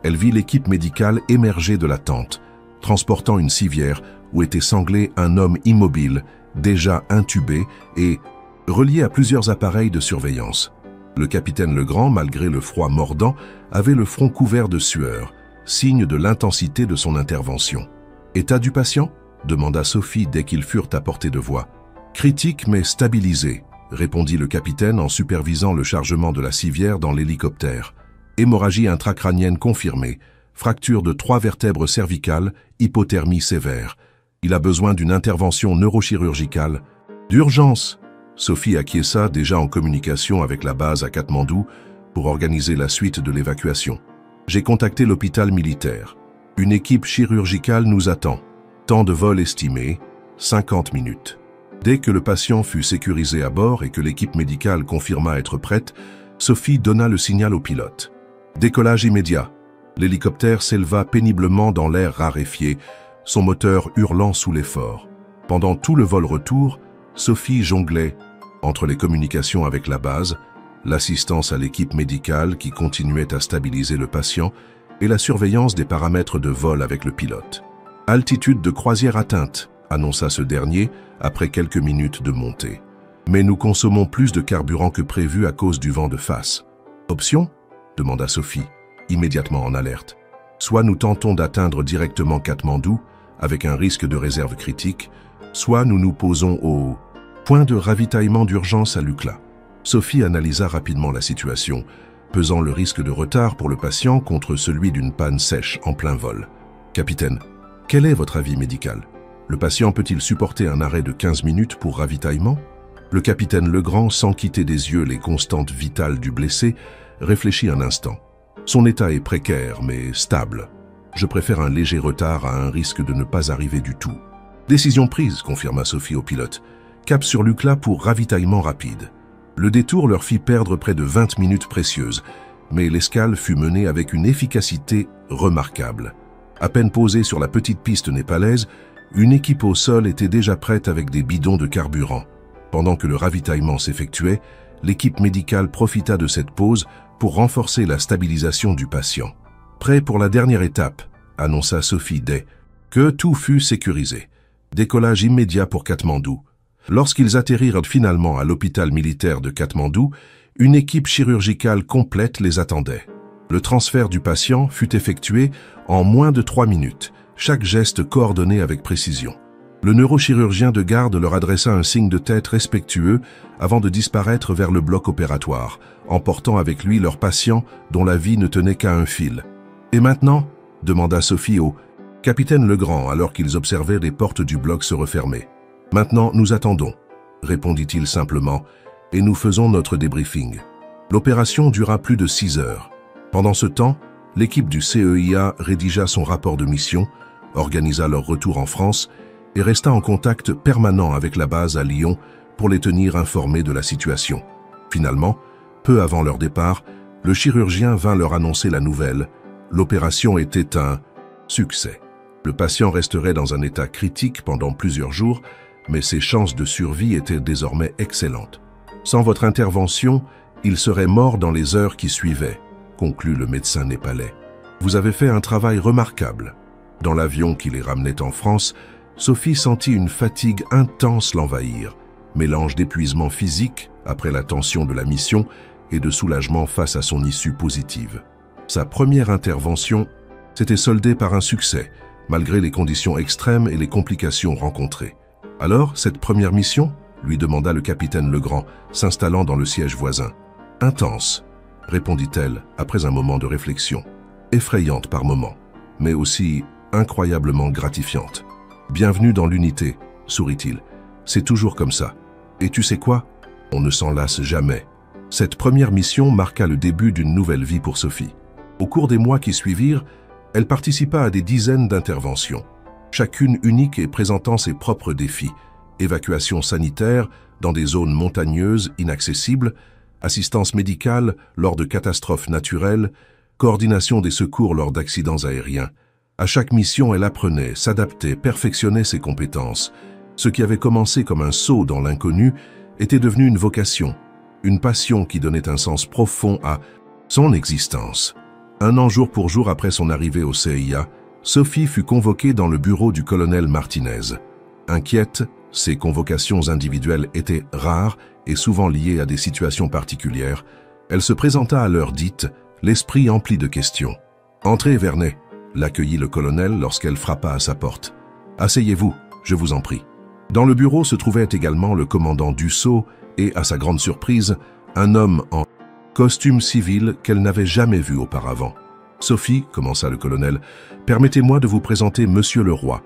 elle vit l'équipe médicale émerger de la tente, transportant une civière où était sanglé un homme immobile, déjà intubé et relié à plusieurs appareils de surveillance. Le capitaine Legrand, malgré le froid mordant, avait le front couvert de sueur, signe de l'intensité de son intervention. « État du patient ?» demanda Sophie dès qu'ils furent à portée de voix. « Critique mais stabilisé », répondit le capitaine en supervisant le chargement de la civière dans l'hélicoptère. « Hémorragie intracrânienne confirmée. fracture de 3 vertèbres cervicales, hypothermie sévère. Il a besoin d'une intervention neurochirurgicale. D'urgence! Sophie acquiesça, déjà en communication avec la base à Katmandou, pour organiser la suite de l'évacuation. J'ai contacté l'hôpital militaire. Une équipe chirurgicale nous attend. Temps de vol estimé, 50 minutes. Dès que le patient fut sécurisé à bord et que l'équipe médicale confirma être prête, Sophie donna le signal au pilote. Décollage immédiat. L'hélicoptère s'éleva péniblement dans l'air raréfié, son moteur hurlant sous l'effort. Pendant tout le vol retour, Sophie jonglait entre les communications avec la base, l'assistance à l'équipe médicale qui continuait à stabiliser le patient et la surveillance des paramètres de vol avec le pilote. Altitude de croisière atteinte, annonça ce dernier après quelques minutes de montée. Mais nous consommons plus de carburant que prévu à cause du vent de face. Option? Demanda Sophie, immédiatement en alerte. Soit nous tentons d'atteindre directement Katmandou avec un risque de réserve critique, soit nous nous posons au point de ravitaillement d'urgence à Lukla. Sophie analysa rapidement la situation, pesant le risque de retard pour le patient contre celui d'une panne sèche en plein vol. Capitaine, quel est votre avis médical? Le patient peut-il supporter un arrêt de 15 minutes pour ravitaillement? Le capitaine Legrand, sans quitter des yeux les constantes vitales du blessé, réfléchit un instant. Son état est précaire, mais stable. Je préfère un léger retard à un risque de ne pas arriver du tout. Décision prise, confirma Sophie au pilote. Cap sur Lukla pour ravitaillement rapide. Le détour leur fit perdre près de 20 minutes précieuses, mais l'escale fut menée avec une efficacité remarquable. À peine posée sur la petite piste népalaise, une équipe au sol était déjà prête avec des bidons de carburant. Pendant que le ravitaillement s'effectuait, l'équipe médicale profita de cette pause pour renforcer la stabilisation du patient. Prêt pour la dernière étape, annonça Sophie dès que tout fut sécurisé. Décollage immédiat pour Katmandou. Lorsqu'ils atterrirent finalement à l'hôpital militaire de Katmandou, une équipe chirurgicale complète les attendait. Le transfert du patient fut effectué en moins de 3 minutes, chaque geste coordonné avec précision. Le neurochirurgien de garde leur adressa un signe de tête respectueux avant de disparaître vers le bloc opératoire, emportant avec lui leur patient dont la vie ne tenait qu'à un fil. « Et maintenant ?» demanda Sophie au capitaine Legrand alors qu'ils observaient les portes du bloc se refermer. « Maintenant, nous attendons, » répondit-il simplement, « et nous faisons notre débriefing. » L'opération dura plus de 6 heures. Pendant ce temps, l'équipe du CEIA rédigea son rapport de mission, organisa leur retour en France et resta en contact permanent avec la base à Lyon pour les tenir informés de la situation. Finalement, peu avant leur départ, le chirurgien vint leur annoncer la nouvelle. L'opération était un succès. Le patient resterait dans un état critique pendant plusieurs jours, mais ses chances de survie étaient désormais excellentes. Sans votre intervention, il serait mort dans les heures qui suivaient, conclut le médecin népalais. Vous avez fait un travail remarquable. Dans l'avion qui les ramenait en France, Sophie sentit une fatigue intense l'envahir, mélange d'épuisement physique après la tension de la mission et de soulagement face à son issue positive. Sa première intervention s'était soldée par un succès, malgré les conditions extrêmes et les complications rencontrées. « Alors, cette première mission ?» lui demanda le capitaine Legrand, s'installant dans le siège voisin. « Intense », répondit-elle après un moment de réflexion. « Effrayante par moments, mais aussi incroyablement gratifiante. » « Bienvenue dans l'unité, sourit-il. C'est toujours comme ça. Et tu sais quoi? On ne s'en lasse jamais. Cette première mission marqua le début d'une nouvelle vie pour Sophie. Au cours des mois qui suivirent, elle participa à des dizaines d'interventions, chacune unique et présentant ses propres défis. Évacuation sanitaire dans des zones montagneuses inaccessibles, assistance médicale lors de catastrophes naturelles, coordination des secours lors d'accidents aériens. À chaque mission, elle apprenait, s'adaptait, perfectionnait ses compétences. Ce qui avait commencé comme un saut dans l'inconnu était devenu une vocation, une passion qui donnait un sens profond à son existence. Un an jour pour jour après son arrivée au CIA, Sophie fut convoquée dans le bureau du colonel Martinez. Inquiète, ses convocations individuelles étaient rares et souvent liées à des situations particulières. Elle se présenta à l'heure dite, l'esprit empli de questions. « Entrez, Vernet », l'accueillit le colonel lorsqu'elle frappa à sa porte. « Asseyez-vous, je vous en prie. » Dans le bureau se trouvait également le commandant Dussault et, à sa grande surprise, un homme en costume civil qu'elle n'avait jamais vu auparavant. Sophie, commença le colonel, permettez-moi de vous présenter Monsieur le Roi,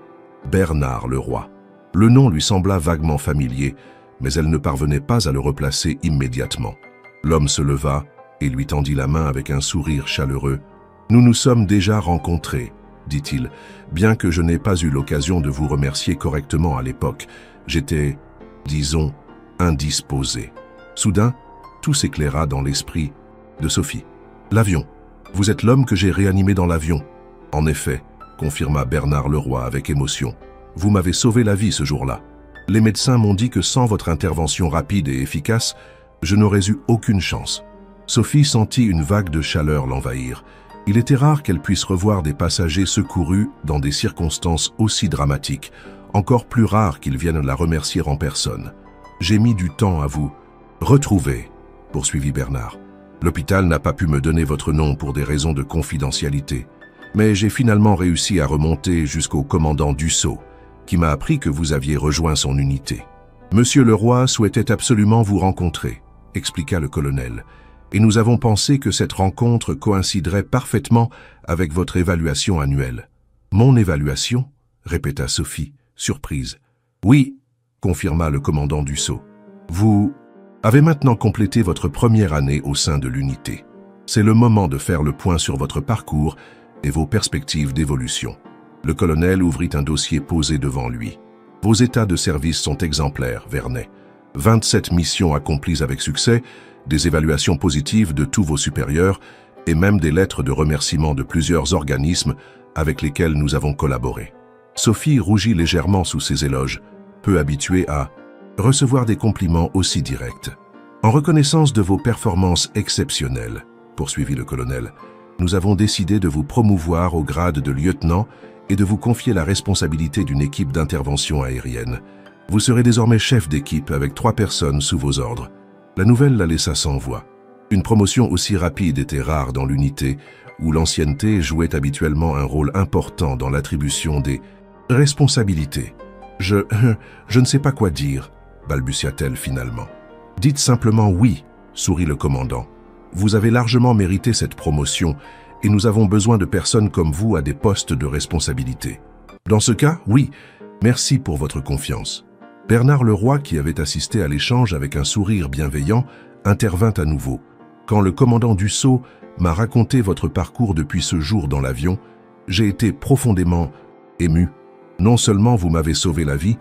Bernard le Roi. Le nom lui sembla vaguement familier, mais elle ne parvenait pas à le replacer immédiatement. L'homme se leva et lui tendit la main avec un sourire chaleureux. « Nous nous sommes déjà rencontrés, dit-il, bien que je n'ai pas eu l'occasion de vous remercier correctement à l'époque. J'étais, disons, indisposé. » Soudain, tout s'éclaira dans l'esprit de Sophie. « L'avion. Vous êtes l'homme que j'ai réanimé dans l'avion. » « En effet, confirma Bernard le Roi avec émotion. « Vous m'avez sauvé la vie ce jour-là. Les médecins m'ont dit que sans votre intervention rapide et efficace, je n'aurais eu aucune chance. » Sophie sentit une vague de chaleur l'envahir. Il était rare qu'elle puisse revoir des passagers secourus dans des circonstances aussi dramatiques, encore plus rare qu'ils viennent la remercier en personne. « J'ai mis du temps à vous retrouver, » poursuivit Bernard. « L'hôpital n'a pas pu me donner votre nom pour des raisons de confidentialité, mais j'ai finalement réussi à remonter jusqu'au commandant Dussault, qui m'a appris que vous aviez rejoint son unité. Monsieur le Roi souhaitait absolument vous rencontrer, » expliqua le colonel. Et nous avons pensé que cette rencontre coïnciderait parfaitement avec votre évaluation annuelle. « Mon évaluation ?» répéta Sophie, surprise. « Oui, » confirma le commandant Dussault. « Vous avez maintenant complété votre première année au sein de l'unité. C'est le moment de faire le point sur votre parcours et vos perspectives d'évolution. » Le colonel ouvrit un dossier posé devant lui. « Vos états de service sont exemplaires, Vernet. 27 missions accomplies avec succès, des évaluations positives de tous vos supérieurs et même des lettres de remerciement de plusieurs organismes avec lesquels nous avons collaboré. » Sophie rougit légèrement sous ces éloges, peu habituée à recevoir des compliments aussi directs. « En reconnaissance de vos performances exceptionnelles, » poursuivit le colonel, « nous avons décidé de vous promouvoir au grade de lieutenant et de vous confier la responsabilité d'une équipe d'intervention aérienne. Vous serez désormais chef d'équipe avec 3 personnes sous vos ordres. » La nouvelle la laissa sans voix. Une promotion aussi rapide était rare dans l'unité, où l'ancienneté jouait habituellement un rôle important dans l'attribution des responsabilités. « Je ne sais pas quoi dire, » balbutia-t-elle finalement. « Dites simplement oui, » sourit le commandant. « Vous avez largement mérité cette promotion, et nous avons besoin de personnes comme vous à des postes de responsabilité. Dans ce cas, oui, merci pour votre confiance. » Bernard le Roi, qui avait assisté à l'échange avec un sourire bienveillant, intervint à nouveau. « Quand le commandant Dussault m'a raconté votre parcours depuis ce jour dans l'avion, j'ai été profondément ému. Non seulement vous m'avez sauvé la vie,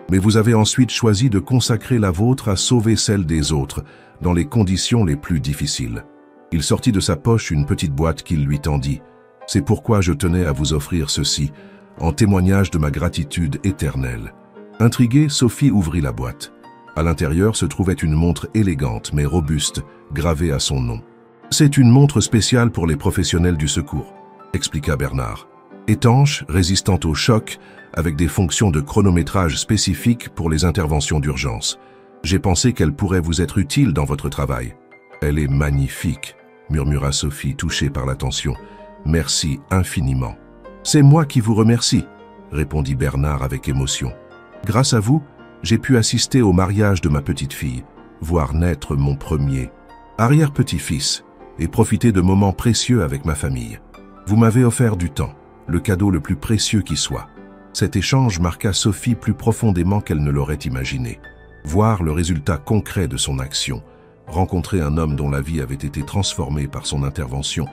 mais vous avez ensuite choisi de consacrer la vôtre à sauver celle des autres, dans les conditions les plus difficiles. » Il sortit de sa poche une petite boîte qu'il lui tendit. « C'est pourquoi je tenais à vous offrir ceci, en témoignage de ma gratitude éternelle. » Intriguée, Sophie ouvrit la boîte. À l'intérieur se trouvait une montre élégante mais robuste, gravée à son nom. « C'est une montre spéciale pour les professionnels du secours, » expliqua Bernard. « Étanche, résistante au choc, avec des fonctions de chronométrage spécifiques pour les interventions d'urgence. J'ai pensé qu'elle pourrait vous être utile dans votre travail. »« Elle est magnifique, » murmura Sophie, touchée par l'attention. « Merci infiniment. »« C'est moi qui vous remercie, » répondit Bernard avec émotion. « Grâce à vous, j'ai pu assister au mariage de ma petite-fille, voir naître mon premier arrière-petit-fils et profiter de moments précieux avec ma famille. Vous m'avez offert du temps, le cadeau le plus précieux qui soit. » Cet échange marqua Sophie plus profondément qu'elle ne l'aurait imaginé. Voir le résultat concret de son action, rencontrer un homme dont la vie avait été transformée par son intervention,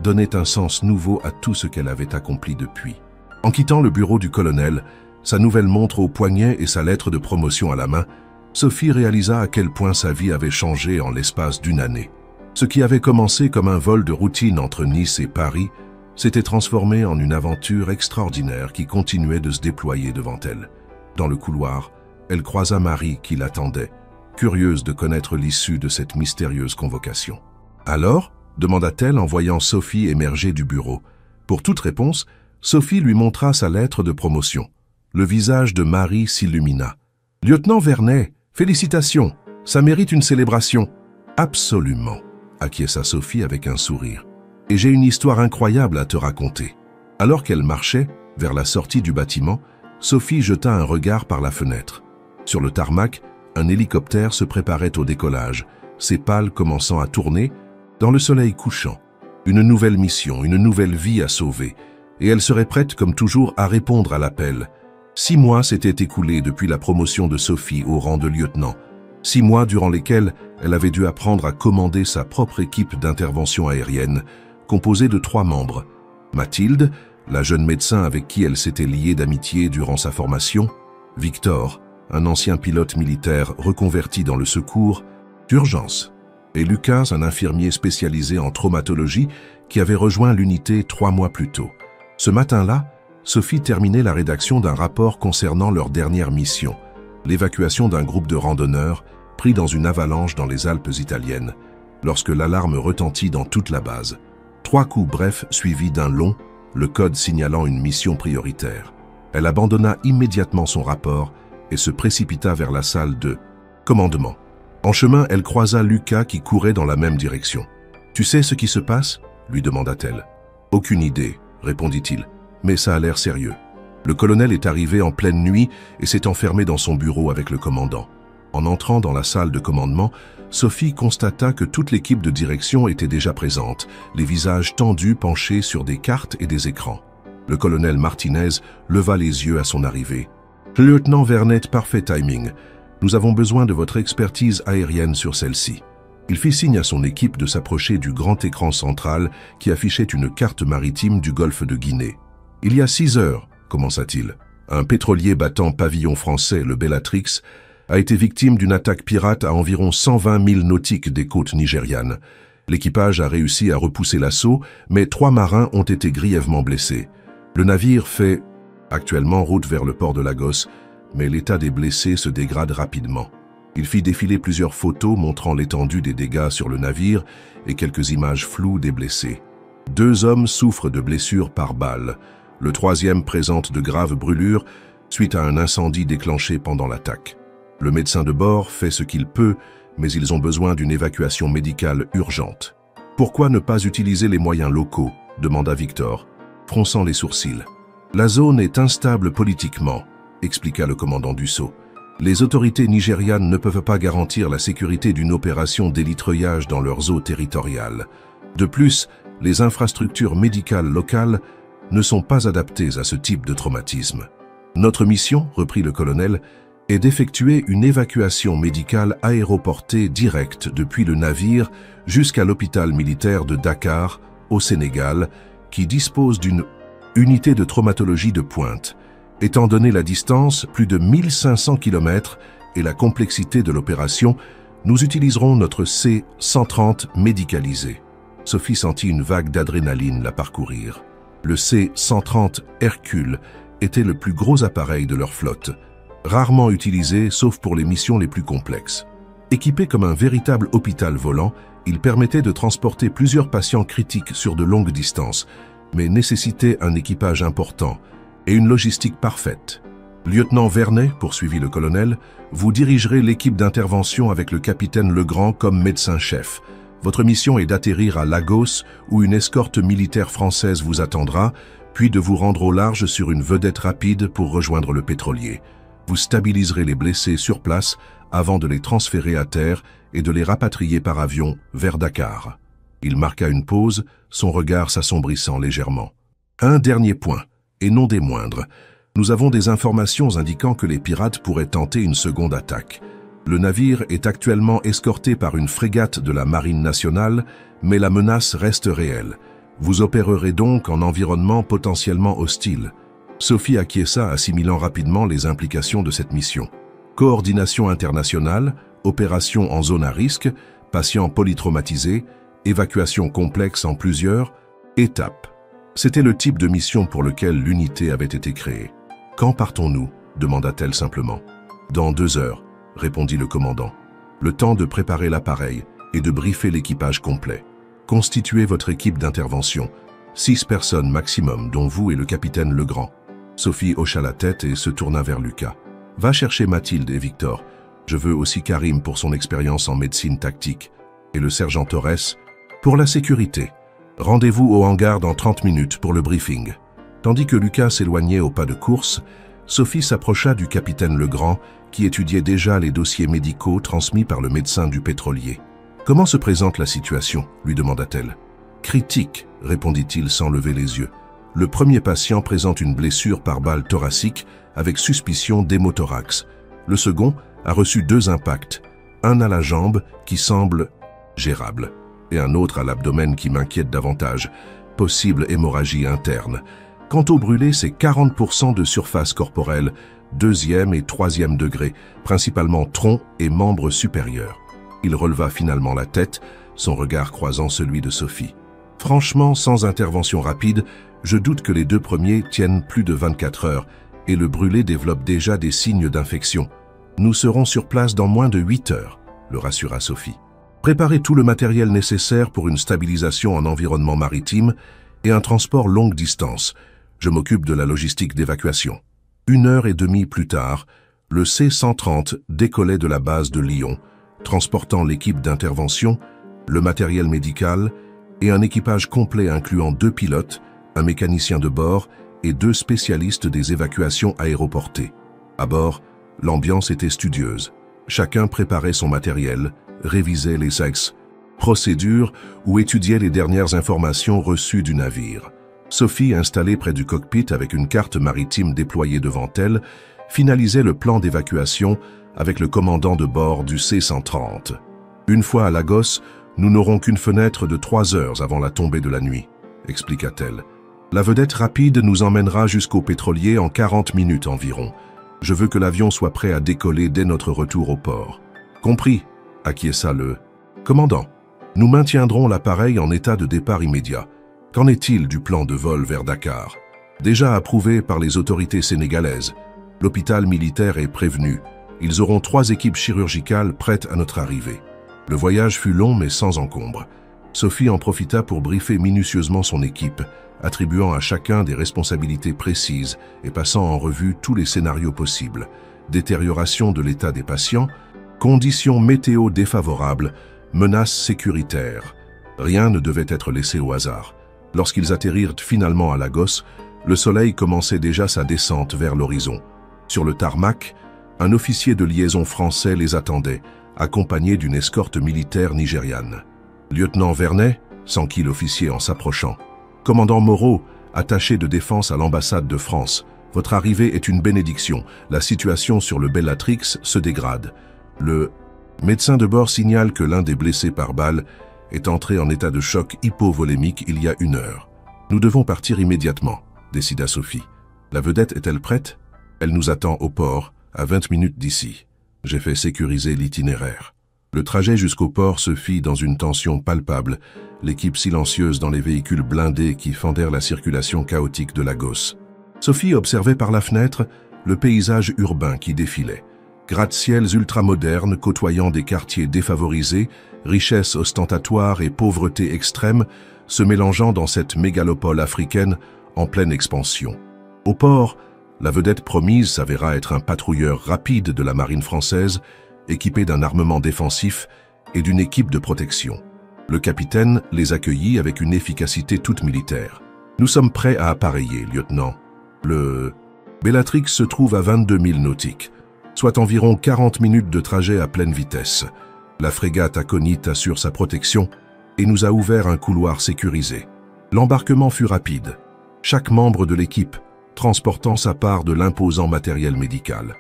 donnait un sens nouveau à tout ce qu'elle avait accompli depuis. En quittant le bureau du colonel, sa nouvelle montre au poignet et sa lettre de promotion à la main, Sophie réalisa à quel point sa vie avait changé en l'espace d'une année. Ce qui avait commencé comme un vol de routine entre Nice et Paris s'était transformé en une aventure extraordinaire qui continuait de se déployer devant elle. Dans le couloir, elle croisa Marie qui l'attendait, curieuse de connaître l'issue de cette mystérieuse convocation. « Alors ?» demanda-t-elle en voyant Sophie émerger du bureau. Pour toute réponse, Sophie lui montra sa lettre de promotion. Le visage de Marie s'illumina. « Lieutenant Vernet, félicitations, ça mérite une célébration. »« Absolument, » acquiesça Sophie avec un sourire. « Et j'ai une histoire incroyable à te raconter. » Alors qu'elle marchait vers la sortie du bâtiment, Sophie jeta un regard par la fenêtre. Sur le tarmac, un hélicoptère se préparait au décollage, ses pales commençant à tourner dans le soleil couchant. Une nouvelle mission, une nouvelle vie à sauver. Et elle serait prête, comme toujours, à répondre à l'appel. 6 mois s'étaient écoulés depuis la promotion de Sophie au rang de lieutenant. 6 mois durant lesquels elle avait dû apprendre à commander sa propre équipe d'intervention aérienne, composée de 3 membres. Mathilde, la jeune médecin avec qui elle s'était liée d'amitié durant sa formation, Victor, un ancien pilote militaire reconverti dans le secours d'urgence, et Lucas, un infirmier spécialisé en traumatologie qui avait rejoint l'unité 3 mois plus tôt. Ce matin-là, Sophie terminait la rédaction d'un rapport concernant leur dernière mission, l'évacuation d'un groupe de randonneurs pris dans une avalanche dans les Alpes italiennes, lorsque l'alarme retentit dans toute la base. 3 coups brefs suivis d'un long, le code signalant une mission prioritaire. Elle abandonna immédiatement son rapport et se précipita vers la salle de commandement. En chemin, elle croisa Lucas qui courait dans la même direction. « Tu sais ce qui se passe ?» lui demanda-t-elle. « Aucune idée, » répondit-il, « mais ça a l'air sérieux. » Le colonel est arrivé en pleine nuit et s'est enfermé dans son bureau avec le commandant. En entrant dans la salle de commandement, Sophie constata que toute l'équipe de direction était déjà présente, les visages tendus penchés sur des cartes et des écrans. Le colonel Martinez leva les yeux à son arrivée. « Lieutenant Vernet, parfait timing. Nous avons besoin de votre expertise aérienne sur celle-ci. » Il fit signe à son équipe de s'approcher du grand écran central qui affichait une carte maritime du golfe de Guinée. « Il y a 6 heures, commença-t-il. Un pétrolier battant pavillon français, le Bellatrix, a été victime d'une attaque pirate à environ 120 milles nautiques des côtes nigérianes. L'équipage a réussi à repousser l'assaut, mais 3 marins ont été grièvement blessés. Le navire fait actuellement route vers le port de Lagos, mais l'état des blessés se dégrade rapidement. Il fit défiler plusieurs photos montrant l'étendue des dégâts sur le navire et quelques images floues des blessés. 2 hommes souffrent de blessures par balle. Le 3e présente de graves brûlures suite à un incendie déclenché pendant l'attaque. Le médecin de bord fait ce qu'il peut, mais ils ont besoin d'une évacuation médicale urgente. « Pourquoi ne pas utiliser les moyens locaux ?» demanda Victor, fronçant les sourcils. « La zone est instable politiquement », expliqua le commandant Dussault. « Les autorités nigérianes ne peuvent pas garantir la sécurité d'une opération d'élitreillage dans leurs eaux territoriales. De plus, les infrastructures médicales locales ne sont pas adaptées à ce type de traumatisme. Notre mission, reprit le colonel, est d'effectuer une évacuation médicale aéroportée directe depuis le navire jusqu'à l'hôpital militaire de Dakar, au Sénégal, qui dispose d'une unité de traumatologie de pointe. Étant donné la distance, plus de 1500 km, et la complexité de l'opération, nous utiliserons notre C-130 médicalisé. Sophie sentit une vague d'adrénaline la parcourir. Le C-130 Hercule était le plus gros appareil de leur flotte, rarement utilisé sauf pour les missions les plus complexes. Équipé comme un véritable hôpital volant, il permettait de transporter plusieurs patients critiques sur de longues distances, mais nécessitait un équipage important et une logistique parfaite. Lieutenant Vernet, poursuivit le colonel, vous dirigerez l'équipe d'intervention avec le capitaine Legrand comme médecin-chef. Votre mission est d'atterrir à Lagos, où une escorte militaire française vous attendra, puis de vous rendre au large sur une vedette rapide pour rejoindre le pétrolier. Vous stabiliserez les blessés sur place avant de les transférer à terre et de les rapatrier par avion vers Dakar. Il marqua une pause, son regard s'assombrissant légèrement. Un dernier point, et non des moindres. Nous avons des informations indiquant que les pirates pourraient tenter une seconde attaque. Le navire est actuellement escorté par une frégate de la Marine nationale, mais la menace reste réelle. Vous opérerez donc en environnement potentiellement hostile. Sophie acquiesça, assimilant rapidement les implications de cette mission. Coordination internationale, opération en zone à risque, patients polytraumatisés, évacuation complexe en plusieurs étapes. C'était le type de mission pour lequel l'unité avait été créée. « Quand partons-nous » demanda-t-elle simplement. « Dans 2 heures », répondit le commandant. « Le temps de préparer l'appareil et de briefer l'équipage complet. Constituez votre équipe d'intervention. 6 personnes maximum, dont vous et le capitaine Legrand. » Sophie hocha la tête et se tourna vers Lucas. « Va chercher Mathilde et Victor. Je veux aussi Karim pour son expérience en médecine tactique. Et le sergent Torres pour la sécurité. Rendez-vous au hangar dans 30 minutes pour le briefing. » Tandis que Lucas s'éloignait au pas de course, Sophie s'approcha du capitaine Legrand qui étudiait déjà les dossiers médicaux transmis par le médecin du pétrolier. « Comment se présente la situation ?» lui demanda-t-elle. « Critique, répondit-il sans lever les yeux. Le premier patient présente une blessure par balle thoracique avec suspicion d'hémothorax. Le second a reçu 2 impacts, un à la jambe qui semble gérable et un autre à l'abdomen qui m'inquiète davantage, possible hémorragie interne. Quant au brûlé, c'est 40% de surface corporelle, 2e et 3e degré, principalement tronc et membres supérieurs. Il releva finalement la tête, son regard croisant celui de Sophie. Franchement, sans intervention rapide, je doute que les 2 premiers tiennent plus de 24 heures et le brûlé développe déjà des signes d'infection. Nous serons sur place dans moins de 8 heures, le rassura Sophie. Préparez tout le matériel nécessaire pour une stabilisation en environnement maritime et un transport longue distance. Je m'occupe de la logistique d'évacuation. 1h30 plus tard, le C-130 décollait de la base de Lyon, transportant l'équipe d'intervention, le matériel médical et un équipage complet incluant 2 pilotes, un mécanicien de bord et 2 spécialistes des évacuations aéroportées. À bord, l'ambiance était studieuse. Chacun préparait son matériel, révisait les procédures ou étudiait les dernières informations reçues du navire. Sophie, installée près du cockpit avec une carte maritime déployée devant elle, finalisait le plan d'évacuation avec le commandant de bord du C-130. Une fois à Lagos, nous n'aurons qu'une fenêtre de 3 heures avant la tombée de la nuit, expliqua-t-elle. La vedette rapide nous emmènera jusqu'au pétrolier en 40 minutes environ. Je veux que l'avion soit prêt à décoller dès notre retour au port. Compris, acquiesça le commandant. Nous maintiendrons l'appareil en état de départ immédiat. Qu'en est-il du plan de vol vers Dakar? Déjà approuvé par les autorités sénégalaises. L'hôpital militaire est prévenu. Ils auront 3 équipes chirurgicales prêtes à notre arrivée. Le voyage fut long mais sans encombre. Sophie en profita pour briefer minutieusement son équipe, attribuant à chacun des responsabilités précises et passant en revue tous les scénarios possibles. Détérioration de l'état des patients, conditions météo défavorables, menaces sécuritaires. Rien ne devait être laissé au hasard. Lorsqu'ils atterrirent finalement à Lagos, le soleil commençait déjà sa descente vers l'horizon. Sur le tarmac, un officier de liaison français les attendait, accompagné d'une escorte militaire nigériane. Lieutenant Vernet, s'enquit l'officier en s'approchant. Commandant Moreau, attaché de défense à l'ambassade de France, votre arrivée est une bénédiction. La situation sur le Bellatrix se dégrade. Le médecin de bord signale que l'un des blessés par balle est entré en état de choc hypovolémique il y a 1 heure. Nous devons partir immédiatement, décida Sophie. La vedette est-elle prête? Elle nous attend au port, à 20 minutes d'ici. J'ai fait sécuriser l'itinéraire. Le trajet jusqu'au port se fit dans une tension palpable, l'équipe silencieuse dans les véhicules blindés qui fendèrent la circulation chaotique de Lagos. Sophie observait par la fenêtre le paysage urbain qui défilait. Gratte-ciels ultramodernes côtoyant des quartiers défavorisés, richesse ostentatoire et pauvreté extrême se mélangeant dans cette mégalopole africaine en pleine expansion. Au port, la vedette promise s'avéra être un patrouilleur rapide de la marine française, équipé d'un armement défensif et d'une équipe de protection. Le capitaine les accueillit avec une efficacité toute militaire. « Nous sommes prêts à appareiller, lieutenant. Le Bellatrix se trouve à 22 000 nautiques, soit environ 40 minutes de trajet à pleine vitesse. La frégate Aconite assure sa protection et nous a ouvert un couloir sécurisé. L'embarquement fut rapide, chaque membre de l'équipe transportant sa part de l'imposant matériel médical.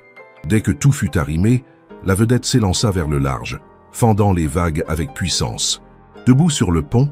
Dès que tout fut arrimé, la vedette s'élança vers le large, fendant les vagues avec puissance. Debout sur le pont,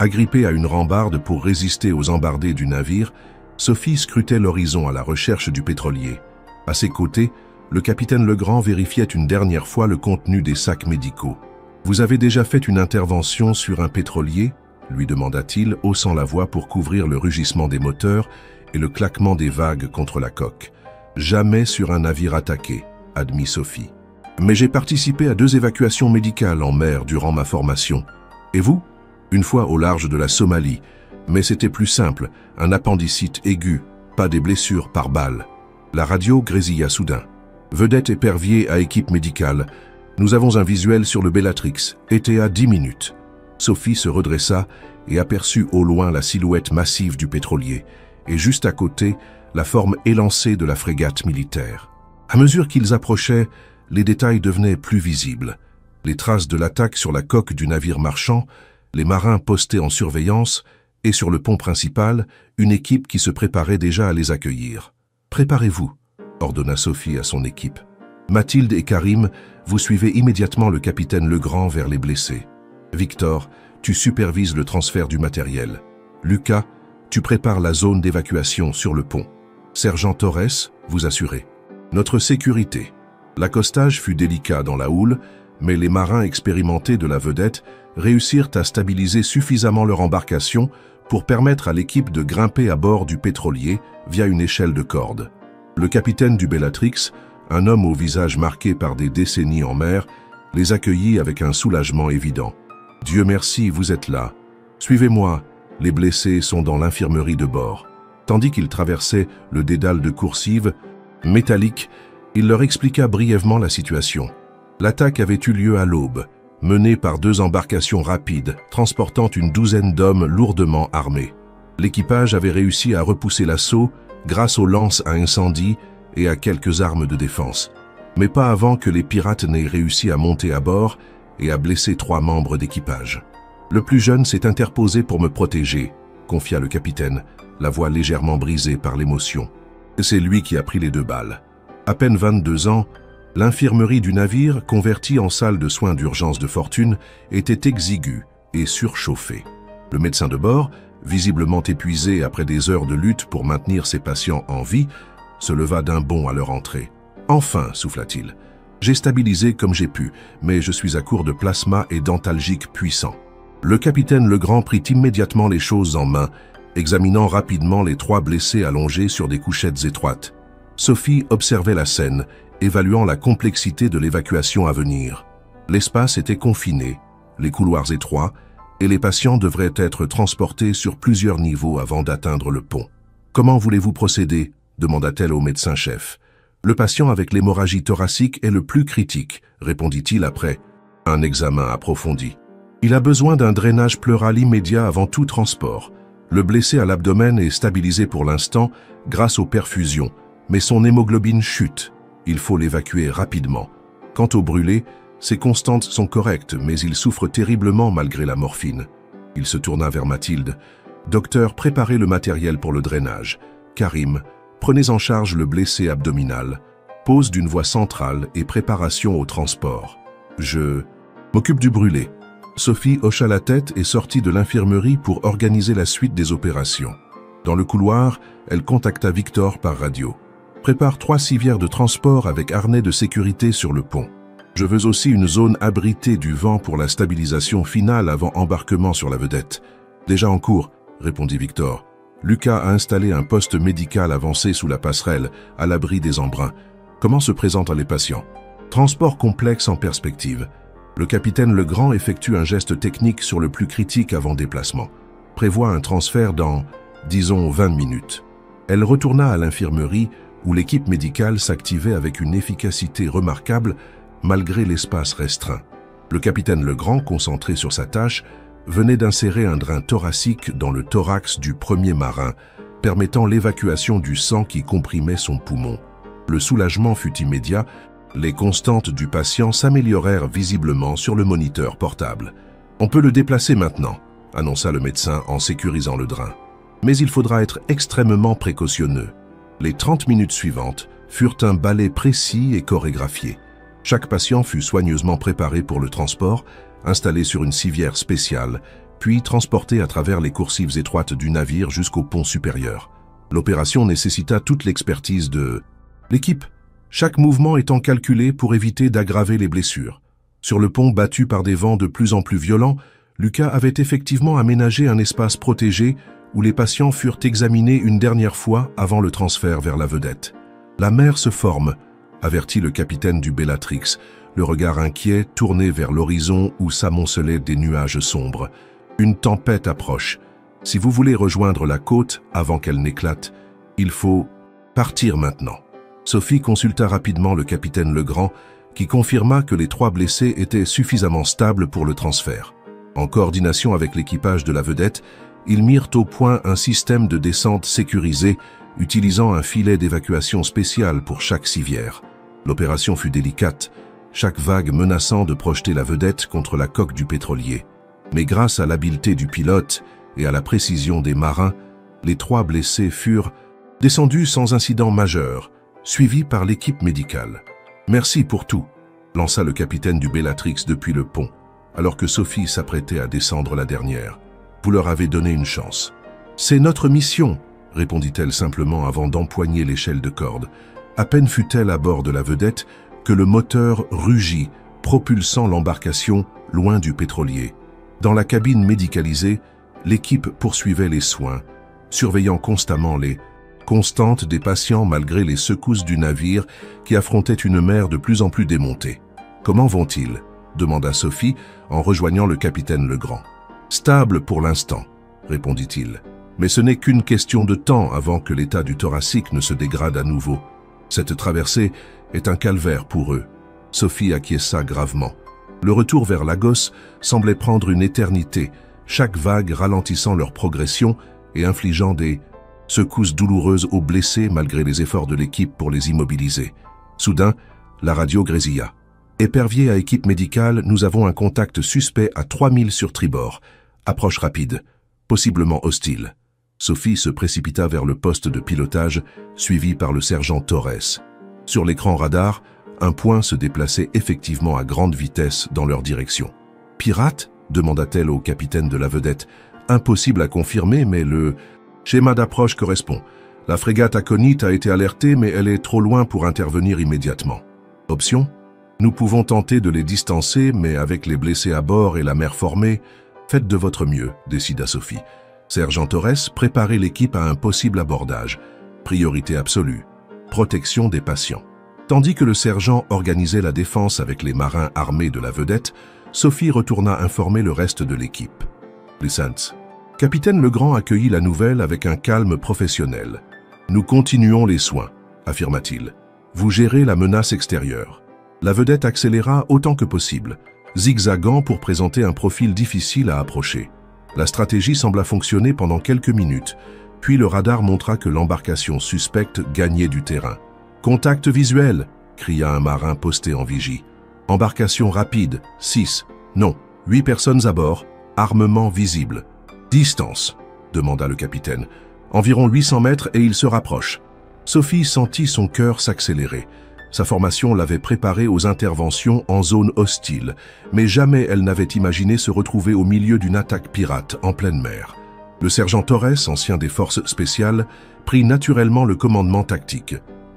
agrippée à une rambarde pour résister aux embardées du navire, Sophie scrutait l'horizon à la recherche du pétrolier. À ses côtés, le capitaine Legrand vérifiait une dernière fois le contenu des sacs médicaux. « Vous avez déjà fait une intervention sur un pétrolier ?» lui demanda-t-il, haussant la voix pour couvrir le rugissement des moteurs et le claquement des vagues contre la coque. « Jamais sur un navire attaqué, » admit Sophie. « Mais j'ai participé à 2 évacuations médicales en mer durant ma formation. Et vous ? Une fois au large de la Somalie. Mais c'était plus simple, un appendicite aigu, pas des blessures par balle. » La radio grésilla soudain. « Vedette épervier à équipe médicale. Nous avons un visuel sur le Bellatrix. Était à 10 minutes. » Sophie se redressa et aperçut au loin la silhouette massive du pétrolier, et juste à côté, la forme élancée de la frégate militaire. À mesure qu'ils approchaient, les détails devenaient plus visibles. Les traces de l'attaque sur la coque du navire marchand, les marins postés en surveillance et sur le pont principal, une équipe qui se préparait déjà à les accueillir. « Préparez-vous », ordonna Sophie à son équipe. « Mathilde et Karim, vous suivez immédiatement le capitaine Legrand vers les blessés. Victor, tu supervises le transfert du matériel. Lucas, tu prépares la zone d'évacuation sur le pont. Sergent Torres, vous assurez. Notre sécurité. » L'accostage fut délicat dans la houle, mais les marins expérimentés de la vedette réussirent à stabiliser suffisamment leur embarcation pour permettre à l'équipe de grimper à bord du pétrolier via une échelle de corde. Le capitaine du Bellatrix, un homme au visage marqué par des décennies en mer, les accueillit avec un soulagement évident. « Dieu merci, vous êtes là. Suivez-moi, les blessés sont dans l'infirmerie de bord. » Tandis qu'ils traversaient le dédale de coursives métalliques, il leur expliqua brièvement la situation. L'attaque avait eu lieu à l'aube, menée par 2 embarcations rapides, transportant une douzaine d'hommes lourdement armés. L'équipage avait réussi à repousser l'assaut grâce aux lances à incendie et à quelques armes de défense. Mais pas avant que les pirates n'aient réussi à monter à bord et à blesser 3 membres d'équipage. « Le plus jeune s'est interposé pour me protéger », confia le capitaine, la voix légèrement brisée par l'émotion. C'est lui qui a pris les 2 balles. À peine 22 ans, l'infirmerie du navire, convertie en salle de soins d'urgence de fortune, était exiguë et surchauffée. Le médecin de bord, visiblement épuisé après des heures de lutte pour maintenir ses patients en vie, se leva d'un bond à leur entrée. « Enfin, souffla-t-il, j'ai stabilisé comme j'ai pu, mais je suis à court de plasma et d'antalgiques puissants. » Le capitaine Legrand prit immédiatement les choses en main, examinant rapidement les 3 blessés allongés sur des couchettes étroites. Sophie observait la scène, évaluant la complexité de l'évacuation à venir. L'espace était confiné, les couloirs étroits, et les patients devraient être transportés sur plusieurs niveaux avant d'atteindre le pont. « Comment voulez-vous procéder ?» demanda-t-elle au médecin-chef. « Le patient avec l'hémorragie thoracique est le plus critique, » répondit-il après un examen approfondi. « Il a besoin d'un drainage pleural immédiat avant tout transport. Le blessé à l'abdomen est stabilisé pour l'instant grâce aux perfusions, mais son hémoglobine chute. Il faut l'évacuer rapidement. Quant au brûlé, ses constantes sont correctes, mais il souffre terriblement malgré la morphine. » Il se tourna vers Mathilde. « Docteur, préparez le matériel pour le drainage. Karim, prenez en charge le blessé abdominal. Pose d'une voie centrale et préparation au transport. Je m'occupe du brûlé. » Sophie hocha la tête et sortit de l'infirmerie pour organiser la suite des opérations. Dans le couloir, elle contacta Victor par radio. « Prépare 3 civières de transport avec harnais de sécurité sur le pont. Je veux aussi une zone abritée du vent pour la stabilisation finale avant embarquement sur la vedette. »« Déjà en cours, » répondit Victor. Lucas a installé un poste médical avancé sous la passerelle, à l'abri des embruns. Comment se présentent les patients? Transport complexe en perspective. Le capitaine Legrand effectue un geste technique sur le plus critique avant déplacement. Prévoit un transfert dans, disons, 20 minutes. Elle retourna à l'infirmerie où l'équipe médicale s'activait avec une efficacité remarquable malgré l'espace restreint. Le capitaine Legrand, concentré sur sa tâche, venait d'insérer un drain thoracique dans le thorax du premier marin, permettant l'évacuation du sang qui comprimait son poumon. Le soulagement fut immédiat. Les constantes du patient s'améliorèrent visiblement sur le moniteur portable. « On peut le déplacer maintenant », annonça le médecin en sécurisant le drain. Mais il faudra être extrêmement précautionneux. Les 30 minutes suivantes furent un ballet précis et chorégraphié. Chaque patient fut soigneusement préparé pour le transport, installé sur une civière spéciale, puis transporté à travers les coursives étroites du navire jusqu'au pont supérieur. L'opération nécessita toute l'expertise de l'équipe, chaque mouvement étant calculé pour éviter d'aggraver les blessures. Sur le pont battu par des vents de plus en plus violents, Lucas avait effectivement aménagé un espace protégé où les patients furent examinés une dernière fois avant le transfert vers la vedette. « La mer se forme », avertit le capitaine du Bellatrix, le regard inquiet tourné vers l'horizon où s'amoncelaient des nuages sombres. « Une tempête approche. Si vous voulez rejoindre la côte avant qu'elle n'éclate, il faut partir maintenant. » Sophie consulta rapidement le capitaine Legrand, qui confirma que les 3 blessés étaient suffisamment stables pour le transfert. En coordination avec l'équipage de la vedette, ils mirent au point un système de descente sécurisé, utilisant un filet d'évacuation spécial pour chaque civière. L'opération fut délicate, chaque vague menaçant de projeter la vedette contre la coque du pétrolier. Mais grâce à l'habileté du pilote et à la précision des marins, les 3 blessés furent descendus sans incident majeur, suivis par l'équipe médicale. « Merci pour tout », lança le capitaine du Bellatrix depuis le pont, alors que Sophie s'apprêtait à descendre la dernière. « Vous leur avez donné une chance. »« C'est notre mission », répondit-elle simplement avant d'empoigner l'échelle de corde. À peine fut-elle à bord de la vedette que le moteur rugit, propulsant l'embarcation loin du pétrolier. Dans la cabine médicalisée, l'équipe poursuivait les soins, surveillant constamment les constantes des patients malgré les secousses du navire qui affrontait une mer de plus en plus démontée. « Comment vont-ils » demanda Sophie en rejoignant le capitaine Legrand. « Stable pour l'instant » répondit-il. « Mais ce n'est qu'une question de temps avant que l'état du thoracique ne se dégrade à nouveau. Cette traversée est un calvaire pour eux. » Sophie acquiesça gravement. Le retour vers Lagos semblait prendre une éternité, chaque vague ralentissant leur progression et infligeant des secousses douloureuses aux blessés malgré les efforts de l'équipe pour les immobiliser. Soudain, la radio grésilla. « Épervier à équipe médicale, nous avons un contact suspect à 3000 sur tribord. Approche rapide, possiblement hostile. » Sophie se précipita vers le poste de pilotage, suivie par le sergent Torres. Sur l'écran radar, un point se déplaçait effectivement à grande vitesse dans leur direction. « Pirate » demanda-t-elle au capitaine de la vedette. « Impossible à confirmer, mais le schéma d'approche correspond. La frégate Aconite a été alertée, mais elle est trop loin pour intervenir immédiatement. Option ? Nous pouvons tenter de les distancer, mais avec les blessés à bord et la mer formée, faites de votre mieux, décida Sophie. Sergent Torres, préparez l'équipe à un possible abordage. Priorité absolue. Protection des patients. Tandis que le sergent organisait la défense avec les marins armés de la vedette, Sophie retourna informer le reste de l'équipe. Les Saints. Capitaine Legrand accueillit la nouvelle avec un calme professionnel. « Nous continuons les soins », affirma-t-il. « Vous gérez la menace extérieure. » La vedette accéléra autant que possible, zigzagant pour présenter un profil difficile à approcher. La stratégie sembla fonctionner pendant quelques minutes, puis le radar montra que l'embarcation suspecte gagnait du terrain. « Contact visuel !» cria un marin posté en vigie. « Embarcation rapide, 6, non, 8 personnes à bord, armement visible. »« Distance !» demanda le capitaine. « Environ 800 mètres et il se rapproche. » Sophie sentit son cœur s'accélérer. Sa formation l'avait préparée aux interventions en zone hostile, mais jamais elle n'avait imaginé se retrouver au milieu d'une attaque pirate en pleine mer. Le sergent Torres, ancien des forces spéciales, prit naturellement le commandement tactique.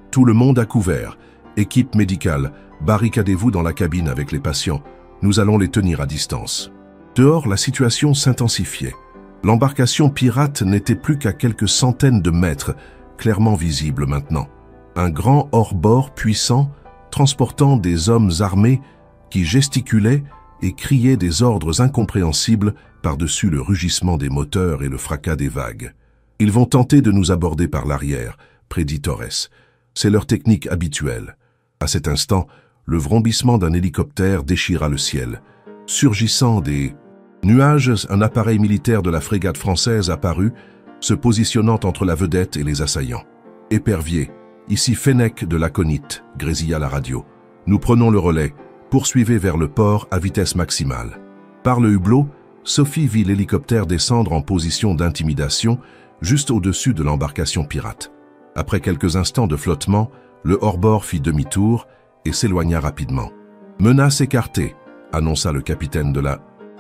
Tout le monde à couvert. Équipe médicale, barricadez-vous dans la cabine avec les patients. Nous allons les tenir à distance. Dehors, la situation s'intensifiait. L'embarcation pirate n'était plus qu'à quelques centaines de mètres, clairement visible maintenant. Un grand hors-bord puissant, transportant des hommes armés qui gesticulaient et criaient des ordres incompréhensibles par-dessus le rugissement des moteurs et le fracas des vagues. « Ils vont tenter de nous aborder par l'arrière », prédit Torres. « C'est leur technique habituelle. » À cet instant, le vrombissement d'un hélicoptère déchira le ciel. Surgissant des nuages, un appareil militaire de la frégate française apparut, se positionnant entre la vedette et les assaillants. « Épervier, ici Fennec de l'Aconite », grésilla la radio. « Nous prenons le relais. Poursuivez vers le port à vitesse maximale. » Par le hublot, Sophie vit l'hélicoptère descendre en position d'intimidation, juste au-dessus de l'embarcation pirate. Après quelques instants de flottement, le hors-bord fit demi-tour et s'éloigna rapidement. « Menace écartée », annonça le capitaine de la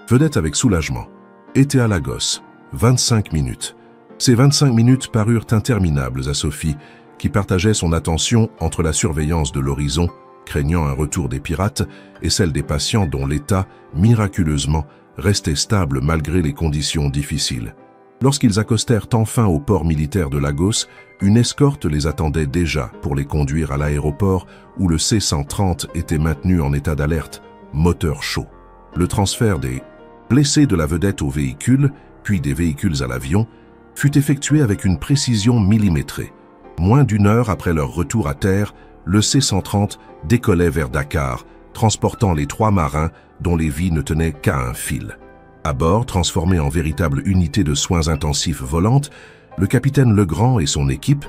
vedette avec soulagement. Était à Lagos, 25 minutes. Ces 25 minutes parurent interminables à Sophie, qui partageait son attention entre la surveillance de l'horizon, craignant un retour des pirates, et celle des patients dont l'état, miraculeusement, restait stable malgré les conditions difficiles. Lorsqu'ils accostèrent enfin au port militaire de Lagos, une escorte les attendait déjà pour les conduire à l'aéroport où le C-130 était maintenu en état d'alerte, moteur chaud. Le transfert des blessés de la vedette au véhicule, puis des véhicules à l'avion, fut effectué avec une précision millimétrée. Moins d'une heure après leur retour à terre, le C-130 décollait vers Dakar, transportant les 3 marins dont les vies ne tenaient qu'à un fil. À bord, transformé en véritable unité de soins intensifs volante, le capitaine Legrand et son équipe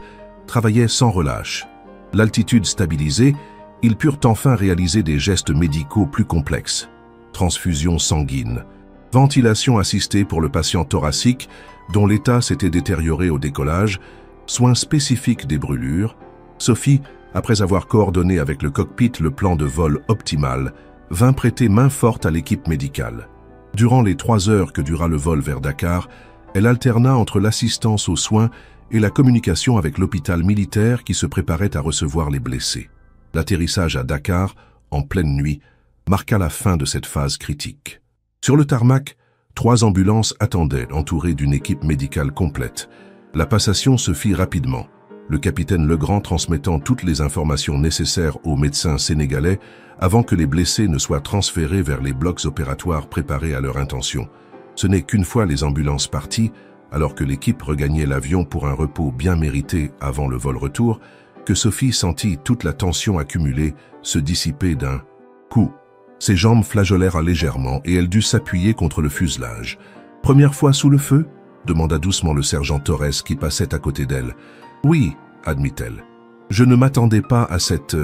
travaillaient sans relâche. L'altitude stabilisée, ils purent enfin réaliser des gestes médicaux plus complexes. Transfusion sanguine, Ventilation assistée pour le patient thoracique, dont l'état s'était détérioré au décollage, soins spécifiques des brûlures. Sophie, après avoir coordonné avec le cockpit le plan de vol optimal, vint prêter main forte à l'équipe médicale. Durant les 3 heures que dura le vol vers Dakar, elle alterna entre l'assistance aux soins et la communication avec l'hôpital militaire qui se préparait à recevoir les blessés. L'atterrissage à Dakar, en pleine nuit, marqua la fin de cette phase critique. Sur le tarmac, 3 ambulances attendaient, entourées d'une équipe médicale complète. La passation se fit rapidement, le capitaine Legrand transmettant toutes les informations nécessaires aux médecins sénégalais avant que les blessés ne soient transférés vers les blocs opératoires préparés à leur intention. Ce n'est qu'une fois les ambulances parties, alors que l'équipe regagnait l'avion pour un repos bien mérité avant le vol retour, que Sophie sentit toute la tension accumulée se dissiper d'un coup. Ses jambes flageolèrent légèrement et elle dut s'appuyer contre le fuselage. « Première fois sous le feu ?» demanda doucement le sergent Torres qui passait à côté d'elle. « Oui, » admit-elle. « Je ne m'attendais pas à cette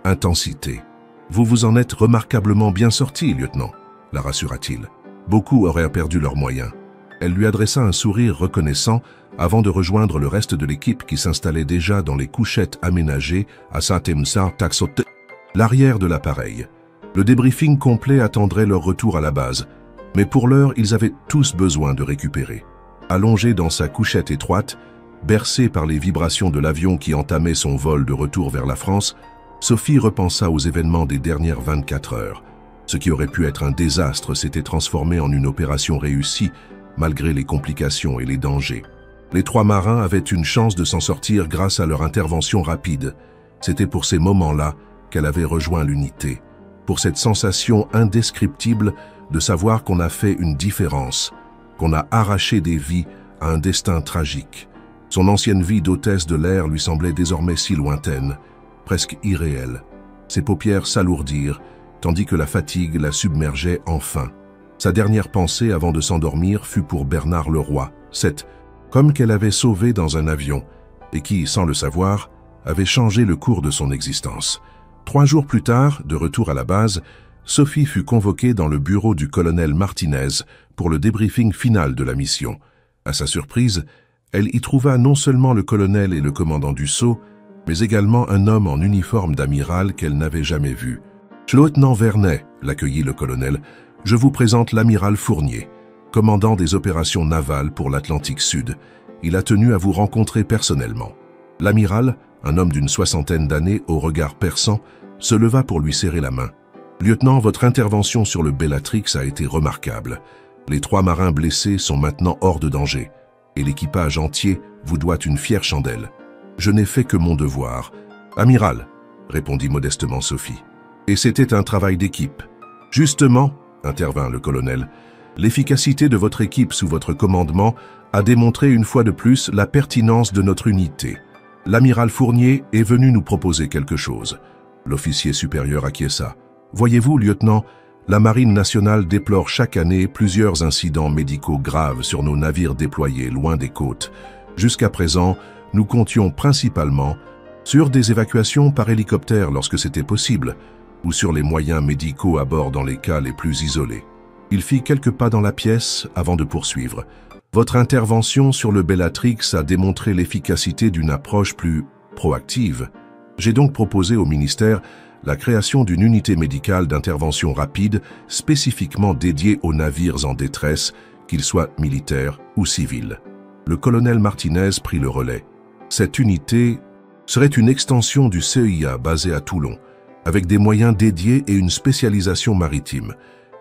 intensité. Vous vous en êtes remarquablement bien sorti, lieutenant, » la rassura-t-il. Beaucoup auraient perdu leurs moyens. Elle lui adressa un sourire reconnaissant avant de rejoindre le reste de l'équipe qui s'installait déjà dans les couchettes aménagées à Saint-Emsar-Taxot, l'arrière de l'appareil. Le débriefing complet attendrait leur retour à la base, mais pour l'heure, ils avaient tous besoin de récupérer. Allongée dans sa couchette étroite, bercée par les vibrations de l'avion qui entamait son vol de retour vers la France, Sophie repensa aux événements des dernières 24 heures. Ce qui aurait pu être un désastre s'était transformé en une opération réussie, malgré les complications et les dangers. Les 3 marins avaient une chance de s'en sortir grâce à leur intervention rapide. C'était pour ces moments-là qu'elle avait rejoint l'unité. Pour cette sensation indescriptible de savoir qu'on a fait une différence, qu'on a arraché des vies à un destin tragique. Son ancienne vie d'hôtesse de l'air lui semblait désormais si lointaine, presque irréelle. Ses paupières s'alourdirent, tandis que la fatigue la submergeait enfin. Sa dernière pensée avant de s'endormir fut pour Bernard Leroy, cet homme qu'elle avait sauvé dans un avion et qui, sans le savoir, avait changé le cours de son existence. 3 jours plus tard, de retour à la base, Sophie fut convoquée dans le bureau du colonel Martinez pour le débriefing final de la mission. À sa surprise, elle y trouva non seulement le colonel et le commandant du sceau, mais également un homme en uniforme d'amiral qu'elle n'avait jamais vu. « Lieutenant Vernet », l'accueillit le colonel, « je vous présente l'amiral Fournier, commandant des opérations navales pour l'Atlantique Sud. Il a tenu à vous rencontrer personnellement. » L'amiral, un homme d'une 60aine d'années au regard perçant, se leva pour lui serrer la main. « Lieutenant, votre intervention sur le Bellatrix a été remarquable. Les 3 marins blessés sont maintenant hors de danger, et l'équipage entier vous doit une fière chandelle. Je n'ai fait que mon devoir. »« Amiral, » répondit modestement Sophie. « Et c'était un travail d'équipe. »« Justement, » intervint le colonel, « l'efficacité de votre équipe sous votre commandement a démontré une fois de plus la pertinence de notre unité. L'amiral Fournier est venu nous proposer quelque chose. » L'officier supérieur acquiesça. « Voyez-vous, lieutenant, la Marine nationale déplore chaque année plusieurs incidents médicaux graves sur nos navires déployés loin des côtes. Jusqu'à présent, nous comptions principalement sur des évacuations par hélicoptère lorsque c'était possible, ou sur les moyens médicaux à bord dans les cas les plus isolés. » Il fit quelques pas dans la pièce avant de poursuivre. « Votre intervention sur le Bellatrix a démontré l'efficacité d'une approche plus proactive. J'ai donc proposé au ministère la création d'une unité médicale d'intervention rapide spécifiquement dédiée aux navires en détresse, qu'ils soient militaires ou civils. » Le colonel Martinez prit le relais. Cette unité serait une extension du CIA basée à Toulon, avec des moyens dédiés et une spécialisation maritime.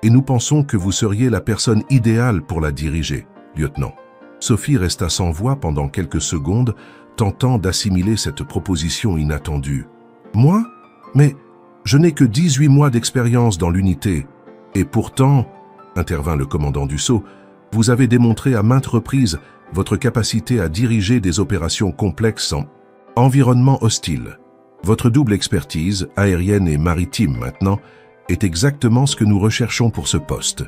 Et nous pensons que vous seriez la personne idéale pour la diriger, lieutenant. Sophie resta sans voix pendant quelques secondes, tentant d'assimiler cette proposition inattendue. « Moi ? Mais je n'ai que 18 mois d'expérience dans l'unité. Et pourtant, » intervint le commandant du sceau, « vous avez démontré à maintes reprises votre capacité à diriger des opérations complexes en environnement hostile. Votre double expertise, aérienne et maritime maintenant, est exactement ce que nous recherchons pour ce poste.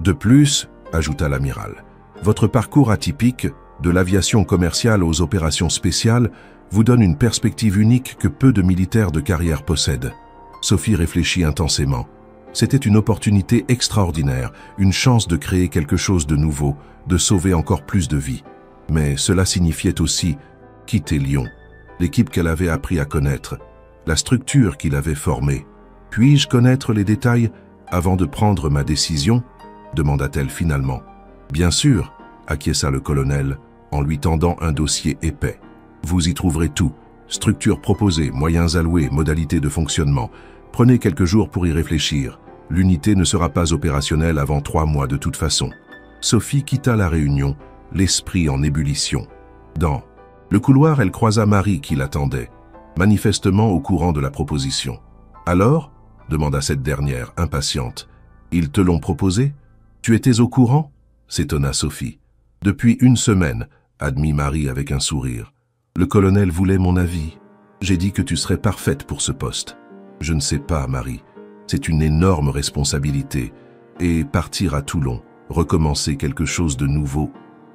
De plus, » ajouta l'amiral, « votre parcours atypique, de l'aviation commerciale aux opérations spéciales, vous donne une perspective unique que peu de militaires de carrière possèdent. » Sophie réfléchit intensément. « C'était une opportunité extraordinaire, une chance de créer quelque chose de nouveau, de sauver encore plus de vies. Mais cela signifiait aussi quitter Lyon, l'équipe qu'elle avait appris à connaître, la structure qu'il avait formée. « Puis-je connaître les détails avant de prendre ma décision ?» demanda-t-elle finalement. « Bien sûr », acquiesça le colonel en lui tendant un dossier épais. « Vous y trouverez tout, structure proposée, moyens alloués, modalités de fonctionnement. Prenez quelques jours pour y réfléchir. L'unité ne sera pas opérationnelle avant 3 mois de toute façon. » Sophie quitta la réunion, l'esprit en ébullition. Dans le couloir, elle croisa Marie qui l'attendait, manifestement au courant de la proposition. « Alors ?» demanda cette dernière, impatiente. « Ils te l'ont proposé? Tu étais au courant ?» s'étonna Sophie. « Depuis 1 semaine, » admit Marie avec un sourire. « Le colonel voulait mon avis. J'ai dit que tu serais parfaite pour ce poste. »« Je ne sais pas, Marie. C'est une énorme responsabilité. Et partir à Toulon, recommencer quelque chose de nouveau,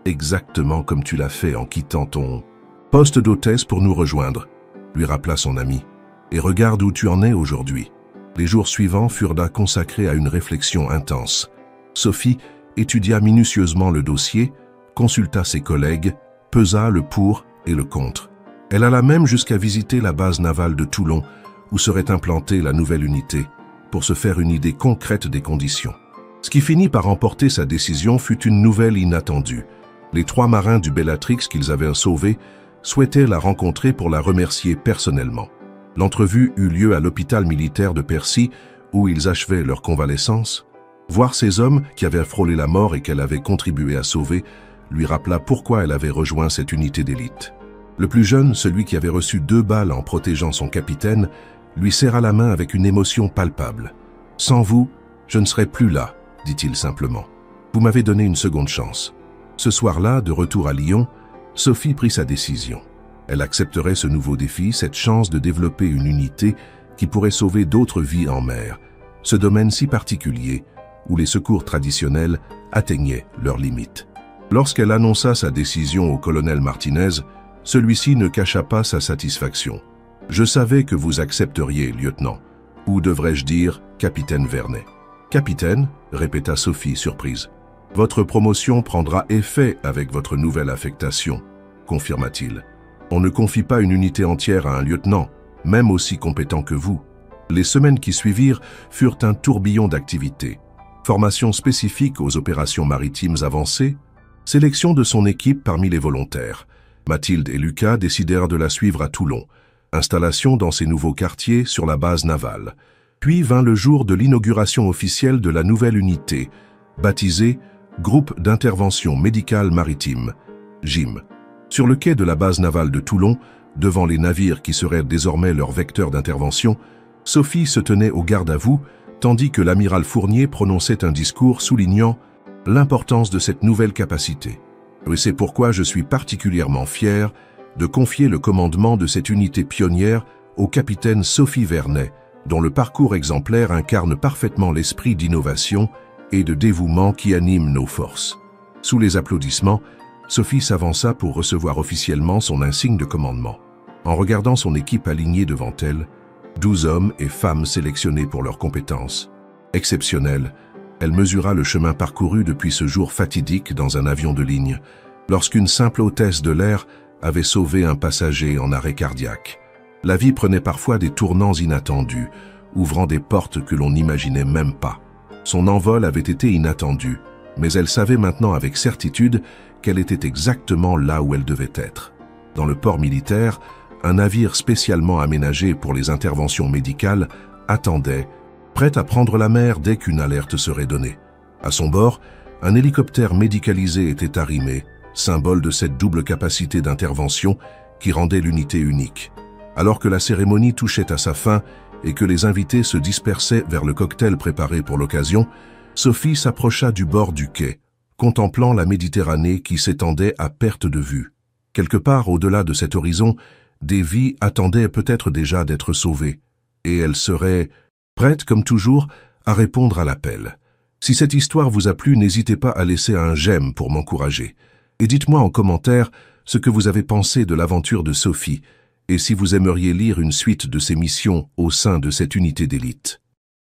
exactement comme tu l'as fait en quittant ton poste d'hôtesse pour nous rejoindre, » lui rappela son ami. « Et regarde où tu en es aujourd'hui. » Les jours suivants furent consacrés à une réflexion intense. Sophie étudia minutieusement le dossier, consulta ses collègues, pesa le pour et le contre. Elle alla même jusqu'à visiter la base navale de Toulon, où serait implantée la nouvelle unité, pour se faire une idée concrète des conditions. Ce qui finit par emporter sa décision fut une nouvelle inattendue. Les 3 marins du Bellatrix qu'ils avaient sauvés souhaitaient la rencontrer pour la remercier personnellement. L'entrevue eut lieu à l'hôpital militaire de Percy, où ils achevaient leur convalescence. Voir ces hommes qui avaient frôlé la mort et qu'elle avait contribué à sauver, lui rappela pourquoi elle avait rejoint cette unité d'élite. Le plus jeune, celui qui avait reçu 2 balles en protégeant son capitaine, lui serra la main avec une émotion palpable. « Sans vous, je ne serais plus là, » dit-il simplement. « Vous m'avez donné une seconde chance. » Ce soir-là, de retour à Lyon, Sophie prit sa décision. Elle accepterait ce nouveau défi, cette chance de développer une unité qui pourrait sauver d'autres vies en mer, ce domaine si particulier où les secours traditionnels atteignaient leurs limites. Lorsqu'elle annonça sa décision au colonel Martinez, celui-ci ne cacha pas sa satisfaction. « Je savais que vous accepteriez, lieutenant. Ou devrais-je dire, capitaine Vernet. »« Capitaine ?» répéta Sophie, surprise. « Votre promotion prendra effet avec votre nouvelle affectation, » confirma-t-il. « On ne confie pas une unité entière à un lieutenant, même aussi compétent que vous. » Les semaines qui suivirent furent un tourbillon d'activités. Formation spécifique aux opérations maritimes avancées, sélection de son équipe parmi les volontaires. Mathilde et Lucas décidèrent de la suivre à Toulon. Installation dans ses nouveaux quartiers sur la base navale. Puis vint le jour de l'inauguration officielle de la nouvelle unité, baptisée Groupe d'intervention médicale maritime, GIM. Sur le quai de la base navale de Toulon, devant les navires qui seraient désormais leur vecteur d'intervention, Sophie se tenait au garde-à-vous, tandis que l'amiral Fournier prononçait un discours soulignant l'importance de cette nouvelle capacité. Et c'est pourquoi je suis particulièrement fier de confier le commandement de cette unité pionnière au capitaine Sophie Vernet, dont le parcours exemplaire incarne parfaitement l'esprit d'innovation et de dévouement qui anime nos forces. Sous les applaudissements, Sophie s'avança pour recevoir officiellement son insigne de commandement. En regardant son équipe alignée devant elle, 12 hommes et femmes sélectionnés pour leurs compétences. Exceptionnelle, elle mesura le chemin parcouru depuis ce jour fatidique dans un avion de ligne, lorsqu'une simple hôtesse de l'air avait sauvé un passager en arrêt cardiaque. La vie prenait parfois des tournants inattendus, ouvrant des portes que l'on n'imaginait même pas. Son envol avait été inattendu, mais elle savait maintenant avec certitude qu'elle était exactement là où elle devait être. Dans le port militaire, un navire spécialement aménagé pour les interventions médicales attendait, prêt à prendre la mer dès qu'une alerte serait donnée. À son bord, un hélicoptère médicalisé était arrimé, symbole de cette double capacité d'intervention qui rendait l'unité unique. Alors que la cérémonie touchait à sa fin et que les invités se dispersaient vers le cocktail préparé pour l'occasion, Sophie s'approcha du bord du quai, contemplant la Méditerranée qui s'étendait à perte de vue. Quelque part au-delà de cet horizon, des vies attendaient peut-être déjà d'être sauvées, et elle serait prête, comme toujours, à répondre à l'appel. Si cette histoire vous a plu, n'hésitez pas à laisser un j'aime pour m'encourager. Et dites-moi en commentaire ce que vous avez pensé de l'aventure de Sophie, et si vous aimeriez lire une suite de ses missions au sein de cette unité d'élite.